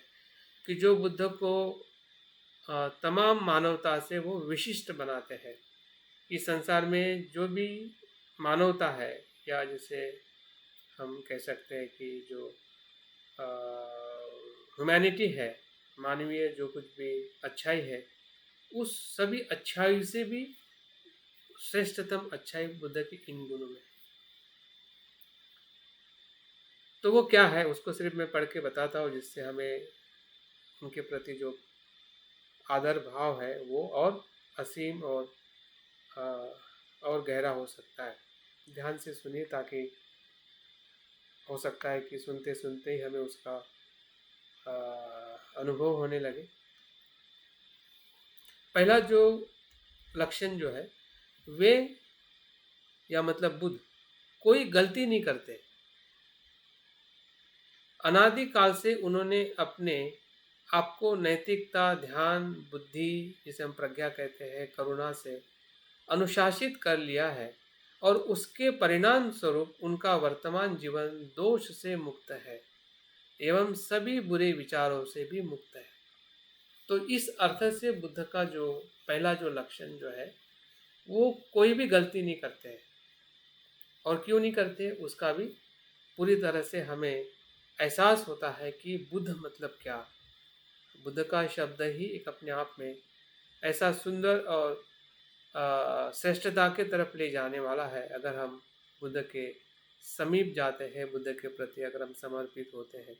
कि जो बुद्ध को तमाम मानवता से वो विशिष्ट बनाते हैं। इस संसार में जो भी मानवता है, या जैसे हम कह सकते हैं कि जो ह्यूमैनिटी है, मानवीय जो कुछ भी अच्छाई है, उस सभी अच्छाई से भी श्रेष्ठतम अच्छाई बुद्ध की इन गुणों में। तो वो क्या है उसको सिर्फ मैं पढ़ के बताता हूँ, जिससे हमें उनके प्रति जो आदर भाव है वो और असीम और गहरा हो सकता है। ध्यान से सुनिए, ताकि हो सकता है कि सुनते सुनते ही हमें उसका अनुभव होने लगे। पहला जो लक्षण जो है, वे या मतलब बुद्ध कोई गलती नहीं करते। अनादि काल से उन्होंने अपने आपको नैतिकता, ध्यान, बुद्धि, जिसे हम प्रज्ञा कहते हैं, करुणा से अनुशासित कर लिया है, और उसके परिणाम स्वरूप उनका वर्तमान जीवन दोष से मुक्त है एवं सभी बुरे विचारों से भी मुक्त है। तो इस अर्थ से बुद्ध का जो पहला जो लक्षण जो है, वो कोई भी गलती नहीं करते हैं। और क्यों नहीं करते उसका भी पूरी तरह से हमें एहसास होता है कि बुद्ध मतलब क्या। बुद्ध का शब्द ही एक अपने आप में ऐसा सुंदर और श्रेष्ठता के तरफ ले जाने वाला है। अगर हम बुद्ध के समीप जाते हैं, बुद्ध के प्रति अगर हम समर्पित होते हैं,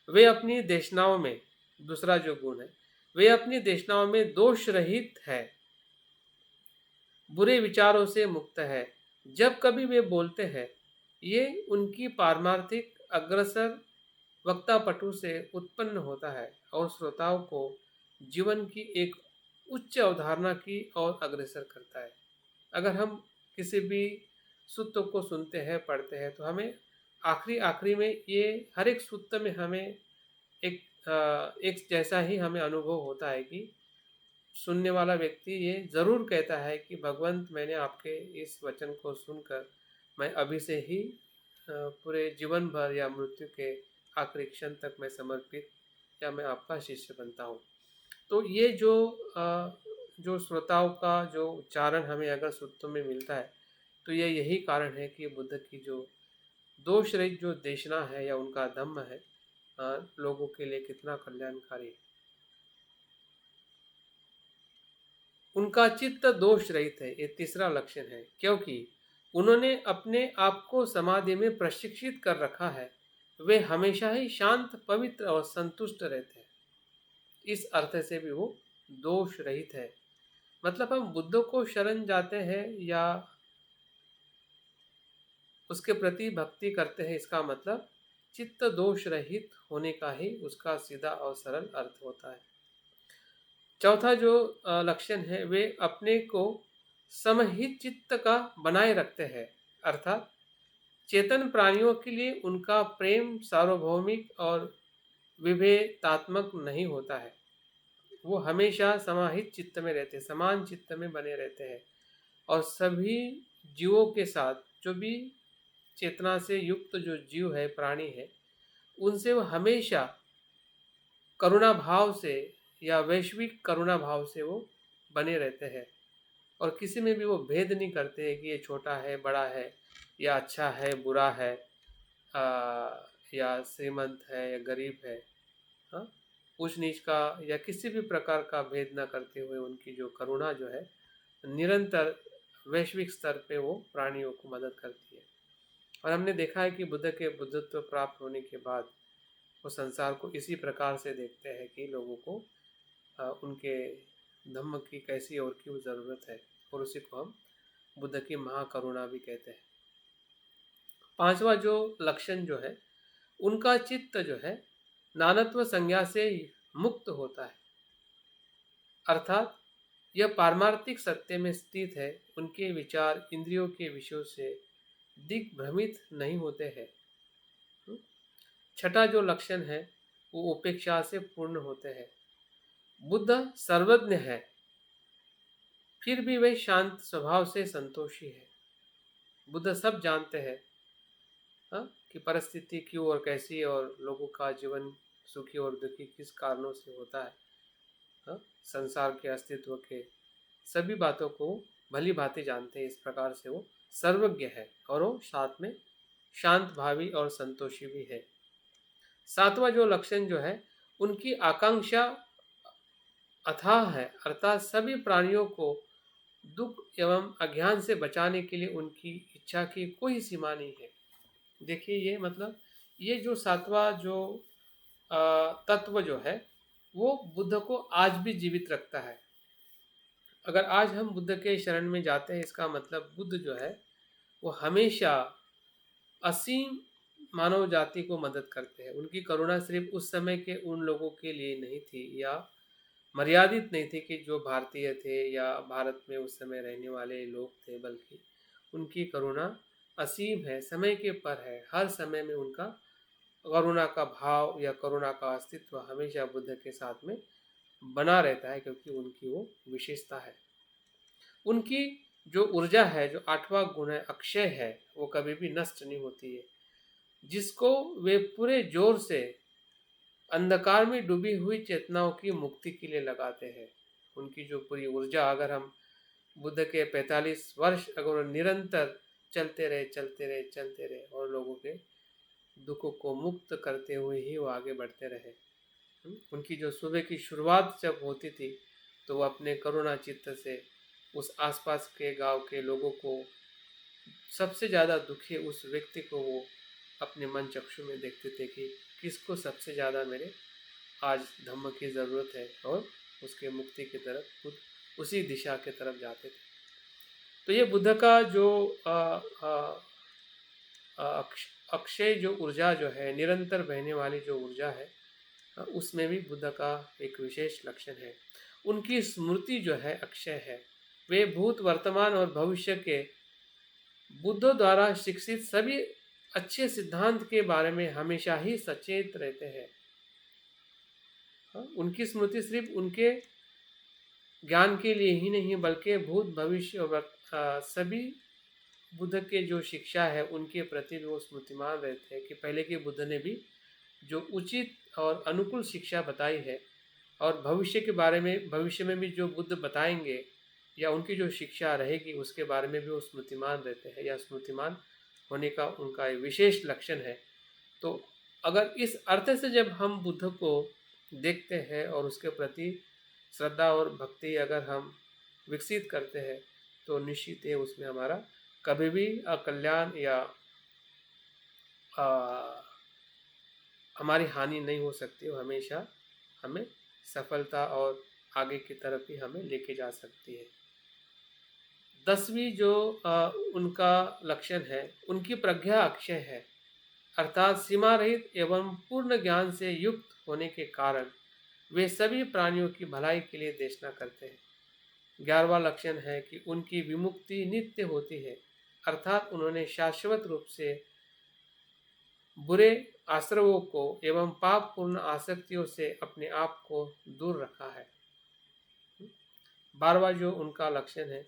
तो वे अपनी देशनाओं में, दूसरा जो गुण है, वे अपनी देशनाओं में दोष रहित है, बुरे विचारों से मुक्त है। जब कभी वे बोलते हैं, ये उनकी पारमार्थिक अग्रसर वक्ता पटु से उत्पन्न होता है और श्रोताओं को जीवन की एक उच्च अवधारणा की ओर अग्रसर करता है। अगर हम किसी भी सूत्र को सुनते हैं, पढ़ते हैं, तो हमें आखिरी में ये हर एक सूत्र में हमें एक जैसा ही हमें अनुभव होता है कि सुनने वाला व्यक्ति ये ज़रूर कहता है कि भगवंत, मैंने आपके इस वचन को सुनकर मैं अभी से ही पूरे जीवन भर या मृत्यु के आखिरी क्षण तक मैं समर्पित या मैं आपका शिष्य बनता हूँ। तो ये जो श्रोताओं का जो उच्चारण हमें अगर सूत्रों में मिलता है, तो ये यही कारण है कि बुद्ध की जो दोष रहित जो देशना है या उनका धम्म है, लोगों के लिए कितना कल्याणकारी है। उनका चित्त दोष रहित है, ये तीसरा लक्षण है, क्योंकि उन्होंने अपने आप को समाधि में प्रशिक्षित कर रखा है। वे हमेशा ही शांत, पवित्र और संतुष्ट रहते हैं। इस अर्थ से भी वो दोष रहित है। मतलब हम बुद्ध को शरण जाते हैं या उसके प्रति भक्ति करते हैं, इसका मतलब चित्त दोष रहित होने का ही उसका सीधा और सरल अर्थ होता है। चौथा जो लक्षण है, वे अपने को समहित चित्त का बनाए रखते हैं, अर्थात चेतन प्राणियों के लिए उनका प्रेम सार्वभौमिक और विभेदात्मक नहीं होता है। वो हमेशा समाहित चित्त में रहते हैं, समान चित्त में बने रहते हैं, और सभी जीवों के साथ, जो भी चेतना से युक्त जो जीव है, प्राणी है, उनसे वो हमेशा करुणा भाव से या वैश्विक करुणा भाव से वो बने रहते हैं, और किसी में भी वो भेद नहीं करते कि ये छोटा है, बड़ा है, या अच्छा है, बुरा है, या श्रीमंत है या गरीब है, हाँ, ऊंच नीच का या किसी भी प्रकार का भेद न करते हुए उनकी जो करुणा जो है निरंतर वैश्विक स्तर पे वो प्राणियों को मदद करती है। और हमने देखा है कि बुद्ध के बुद्धत्व प्राप्त होने के बाद वो संसार को इसी प्रकार से देखते हैं कि लोगों को उनके धम्म की कैसी और क्यों ज़रूरत है, और उसी को हम बुद्ध की महाकरुणा भी कहते हैं। पांचवा जो लक्षण जो है, उनका चित्त जो है नानत्व संज्ञा से मुक्त होता है, अर्थात यह पारमार्थिक सत्य में स्थित है। उनके विचार इंद्रियों के विषयों से दिग्भ्रमित नहीं होते हैं। छठा जो लक्षण है वो उपेक्षा से पूर्ण होते हैं। बुद्ध सर्वज्ञ है, फिर भी वे शांत स्वभाव से संतोषी है। बुद्ध सब जानते हैं कि परिस्थिति क्यों और कैसी, और लोगों का जीवन सुखी और दुखी किस कारणों से होता है। संसार के अस्तित्व के सभी बातों को भली भांति जानते हैं। इस प्रकार से वो सर्वज्ञ है और वो साथ में शांत भावी और संतोषी भी है। सातवां जो लक्षण जो है, उनकी आकांक्षा अथाह है, अर्थात सभी प्राणियों को दुख एवं अज्ञान से बचाने के लिए उनकी इच्छा की कोई सीमा नहीं है। देखिए ये मतलब ये जो सातवां जो तत्व जो है वो बुद्ध को आज भी जीवित रखता है। अगर आज हम बुद्ध के शरण में जाते हैं, इसका मतलब बुद्ध जो है वो हमेशा असीम मानव जाति को मदद करते हैं। उनकी करुणा सिर्फ उस समय के उन लोगों के लिए नहीं थी या मर्यादित नहीं थी कि जो भारतीय थे या भारत में उस समय रहने वाले लोग थे, बल्कि उनकी करुणा असीम है, समय के पर है। हर समय में उनका करुणा का भाव या करुणा का अस्तित्व हमेशा बुद्ध के साथ में बना रहता है, क्योंकि उनकी वो विशेषता है। उनकी जो ऊर्जा है, जो आठवां गुण है अक्षय है, वो कभी भी नष्ट नहीं होती है, जिसको वे पूरे जोर से अंधकार में डूबी हुई चेतनाओं की मुक्ति के लिए लगाते हैं। उनकी जो पूरी ऊर्जा, अगर हम बुद्ध के 45 वर्ष अगर निरंतर चलते रहे और लोगों के दुखों को मुक्त करते हुए ही वो आगे बढ़ते रहे। उनकी जो सुबह की शुरुआत जब होती थी तो वो अपने करुणा चित्त से उस आसपास के गांव के लोगों को, सबसे ज़्यादा दुखी उस व्यक्ति को वो अपने मन चक्षु में देखते थे कि किसको सबसे ज़्यादा मेरे आज धम्म की ज़रूरत है, और उसके मुक्ति की तरफ खुद उसी दिशा की तरफ जाते थे। तो ये बुद्ध का जो अक्षय जो ऊर्जा जो है, निरंतर बहने वाली जो ऊर्जा है, उसमें भी बुद्ध का एक विशेष लक्षण है। उनकी स्मृति जो है अक्षय है। वे भूत, वर्तमान और भविष्य के बुद्धों द्वारा शिक्षित सभी अच्छे सिद्धांत के बारे में हमेशा ही सचेत रहते हैं। उनकी स्मृति सिर्फ उनके ज्ञान के लिए ही नहीं, बल्कि भूत, भविष्य और सभी बुद्ध के जो शिक्षा है उनके प्रति भी वो स्मृतिमान रहते हैं कि पहले के बुद्ध ने भी जो उचित और अनुकूल शिक्षा बताई है, और भविष्य के बारे में, भविष्य में भी जो बुद्ध बताएंगे या उनकी जो शिक्षा रहेगी उसके बारे में भी वो स्मृतिमान रहते हैं, या स्मृतिमान होने का उनका एक विशेष लक्षण है। तो अगर इस अर्थ से जब हम बुद्ध को देखते हैं और उसके प्रति श्रद्धा और भक्ति अगर हम विकसित करते हैं, तो निश्चित है उसमें हमारा कभी भी अकल्याण या हमारी हानि नहीं हो सकती। वो हमेशा हमें सफलता और आगे की तरफ ही हमें लेके जा सकती है। 10वीं जो उनका लक्षण है, उनकी प्रज्ञा अक्षय है, अर्थात सीमा रहित एवं पूर्ण ज्ञान से युक्त होने के कारण वे सभी प्राणियों की भलाई के लिए देशना करते हैं। 11वां लक्षण है कि उनकी विमुक्ति नित्य होती है, अर्थात उन्होंने शाश्वत रूप से बुरे आश्रवों को एवं पाप पूर्ण आसक्तियों से अपने आप को दूर रखा है। 12वां जो उनका लक्षण है,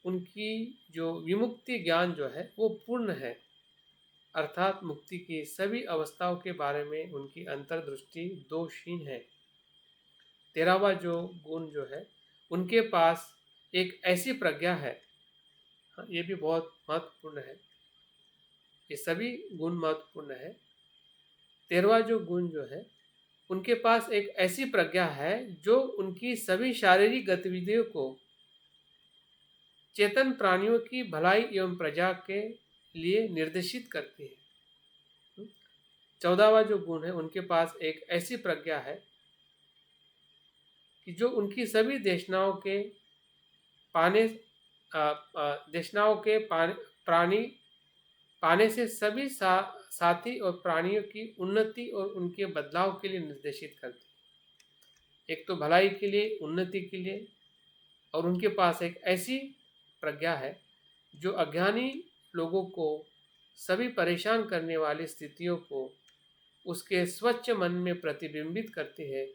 उनकी जो विमुक्ति ज्ञान जो है वो पूर्ण है, अर्थात मुक्ति की सभी अवस्थाओं के बारे में उनकी अंतर्दृष्टि दोषहीन है। 13वां जो गुण जो है, उनके पास एक ऐसी प्रज्ञा है, ये भी बहुत महत्वपूर्ण है, ये सभी गुण महत्वपूर्ण है। 13वां जो गुण जो है, उनके पास एक ऐसी प्रज्ञा है जो उनकी सभी शारीरिक गतिविधियों को चेतन प्राणियों की भलाई एवं प्रजा के लिए निर्देशित करती है। 14वां जो गुण है, उनके पास एक ऐसी प्रज्ञा है कि जो उनकी सभी देशनाओं के प्राणी पाने से सभी साथी और प्राणियों की उन्नति और उनके बदलाव के लिए निर्देशित करती है। एक तो भलाई के लिए, उन्नति के लिए, और उनके पास एक ऐसी प्रज्ञा है जो अज्ञानी लोगों को सभी परेशान करने वाली स्थितियों को उसके स्वच्छ मन में प्रतिबिंबित करती है,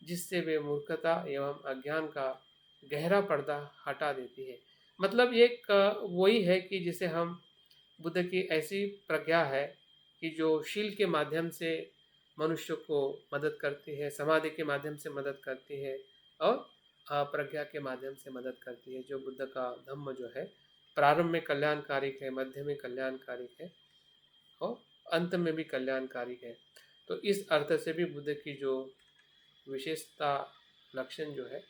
जिससे वे मूर्खता एवं अज्ञान का गहरा पर्दा हटा देती है। मतलब ये एक वही है कि जिसे हम बुद्ध की ऐसी प्रज्ञा है कि जो शील के माध्यम से मनुष्य को मदद करती है, समाधि के माध्यम से मदद करती है, और प्रज्ञा के माध्यम से मदद करती है। जो बुद्ध का धम्म जो है प्रारंभ में कल्याणकारिक है, मध्य में कल्याणकारिक है और अंत में भी कल्याणकारिक है। तो इस अर्थ से भी बुद्ध की जो विशेषता लक्षण जो है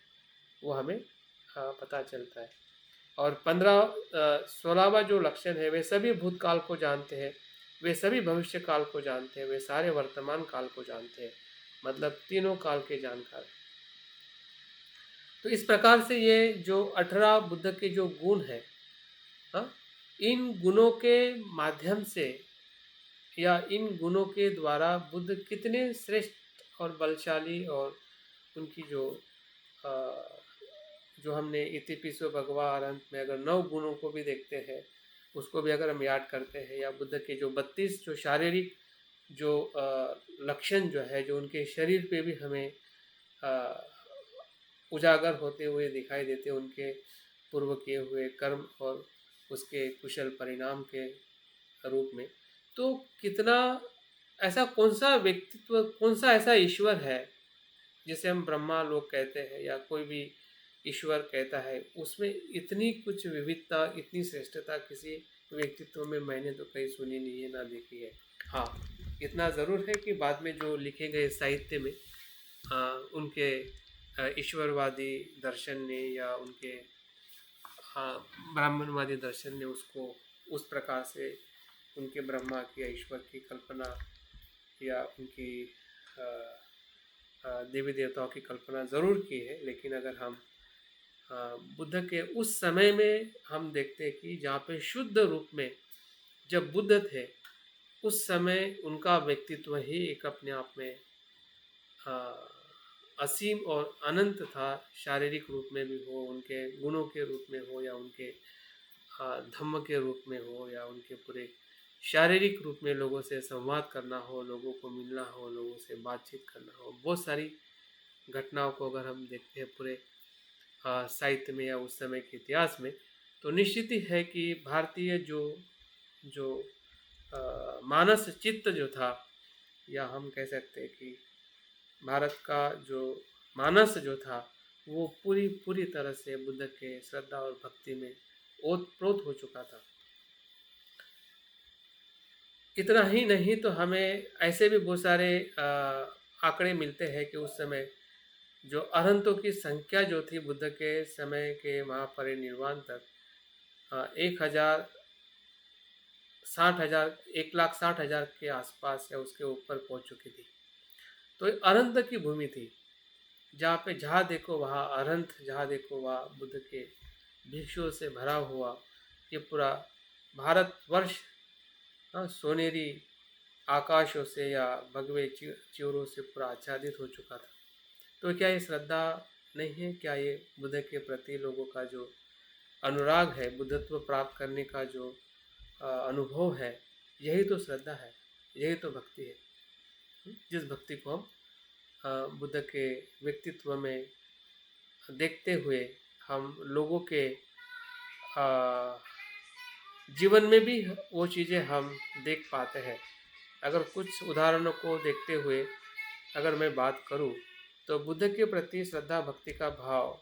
वो हमें पता चलता है। और 16वां जो लक्षण है, वे सभी भूतकाल को जानते हैं, वे सभी भविष्य काल को जानते हैं, वे सारे वर्तमान काल को जानते हैं, मतलब तीनों काल के जानकार। तो इस प्रकार से ये जो 18 बुद्ध के जो गुण है, इन गुणों के माध्यम से या इन गुणों के द्वारा बुद्ध कितने श्रेष्ठ और बलशाली, और उनकी जो हमने इतिपिसो भगवा अरहंत में अगर 9 गुणों को भी देखते हैं, उसको भी अगर हम याद करते हैं, या बुद्ध के जो 32 जो शारीरिक जो लक्षण जो है जो उनके शरीर पे भी हमें उजागर होते हुए दिखाई देते, उनके पूर्व किए हुए कर्म और उसके कुशल परिणाम के रूप में, तो कितना ऐसा कौन सा व्यक्तित्व, कौन सा ऐसा ईश्वर है जिसे हम ब्रह्मा लोग कहते हैं या कोई भी ईश्वर कहता है, उसमें इतनी कुछ विविधता, इतनी श्रेष्ठता किसी व्यक्तित्व में मैंने तो कहीं सुनी नहीं है, ना देखी है। हाँ, इतना ज़रूर है कि बाद में जो लिखे गए साहित्य में उनके ईश्वरवादी दर्शन ने या उनके ब्राह्मणवादी दर्शन ने उसको उस प्रकार से उनके ब्रह्मा की या ईश्वर की कल्पना या उनकी देवी देवताओं की कल्पना ज़रूर की है। लेकिन अगर हम बुद्ध के उस समय में हम देखते हैं कि जहाँ पे शुद्ध रूप में जब बुद्ध थे, उस समय उनका व्यक्तित्व ही एक अपने आप में असीम और अनंत था। शारीरिक रूप में भी हो, उनके गुणों के रूप में हो, या उनके धम्म के रूप में हो, या उनके पूरे शारीरिक रूप में लोगों से संवाद करना हो, लोगों को मिलना हो, लोगों से बातचीत करना हो। बहुत सारी घटनाओं को अगर हम देखते हैं पूरे साहित्य में या उस समय के इतिहास में, तो निश्चित ही है कि भारतीय जो मानस चित्त जो था, या हम कह सकते हैं कि भारत का जो मानस जो था, वो पूरी तरह से बुद्ध के श्रद्धा और भक्ति में ओतप्रोत हो चुका था। इतना ही नहीं तो हमें ऐसे भी बहुत सारे आंकड़े मिलते हैं कि उस समय जो अरहंतों की संख्या जो थी बुद्ध के समय के महापरिनिर्वाण तक 1,60,000 के आसपास या उसके ऊपर पहुंच चुकी थी। तो अरहंत की भूमि थी, जहाँ देखो वहाँ अरहंत, जहाँ देखो वहाँ बुद्ध के भिक्षुओं से भरा हुआ ये पूरा भारतवर्ष सोनेरी आकाशों से या भगवे चिरों से पूरा आच्छादित हो चुका था। तो क्या ये श्रद्धा नहीं है? क्या ये बुद्ध के प्रति लोगों का जो अनुराग है, बुद्धत्व प्राप्त करने का जो अनुभव है, यही तो श्रद्धा है, यही तो भक्ति है। जिस भक्ति को हम बुद्ध के व्यक्तित्व में देखते हुए हम लोगों के जीवन में भी वो चीज़ें हम देख पाते हैं। अगर कुछ उदाहरणों को देखते हुए अगर मैं बात करूं, तो बुद्ध के प्रति श्रद्धा भक्ति का भाव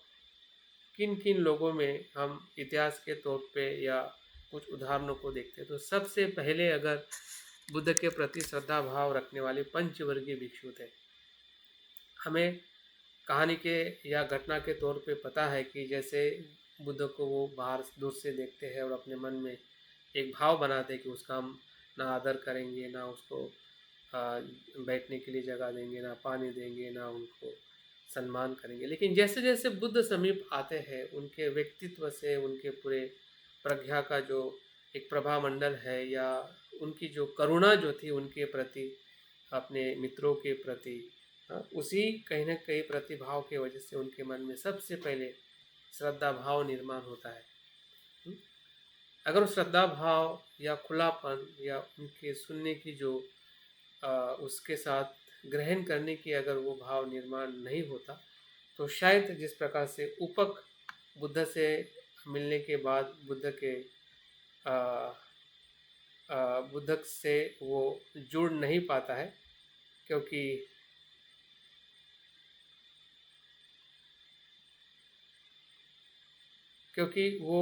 किन किन लोगों में हम इतिहास के तौर पे या कुछ उदाहरणों को देखते हैं, तो सबसे पहले अगर बुद्ध के प्रति श्रद्धा भाव रखने वाले पंचवर्गीय भिक्षु थे। हमें कहानी के या घटना के तौर पे पता है कि जैसे बुद्ध को वो बाहर दूर से देखते हैं और अपने मन में एक भाव बनाते हैं कि उसका हम ना आदर करेंगे, ना उसको बैठने के लिए जगह देंगे, ना पानी देंगे, ना उनको सम्मान करेंगे। लेकिन जैसे जैसे बुद्ध समीप आते हैं, उनके व्यक्तित्व से, उनके पूरे प्रज्ञा का जो एक प्रभामंडल है या उनकी जो करुणा जो थी उनके प्रति, अपने मित्रों के प्रति, उसी कहीं न कहीं प्रतिभाव की वजह से उनके मन में सबसे पहले श्रद्धा भाव निर्माण होता है। हुँ? अगर वो श्रद्धा भाव या खुलापन या उनके सुनने की जो उसके साथ ग्रहण करने की अगर वो भाव निर्माण नहीं होता, तो शायद जिस प्रकार से ऊपक बुद्ध से मिलने के बाद बुद्ध से वो जुड़ नहीं पाता है, क्योंकि वो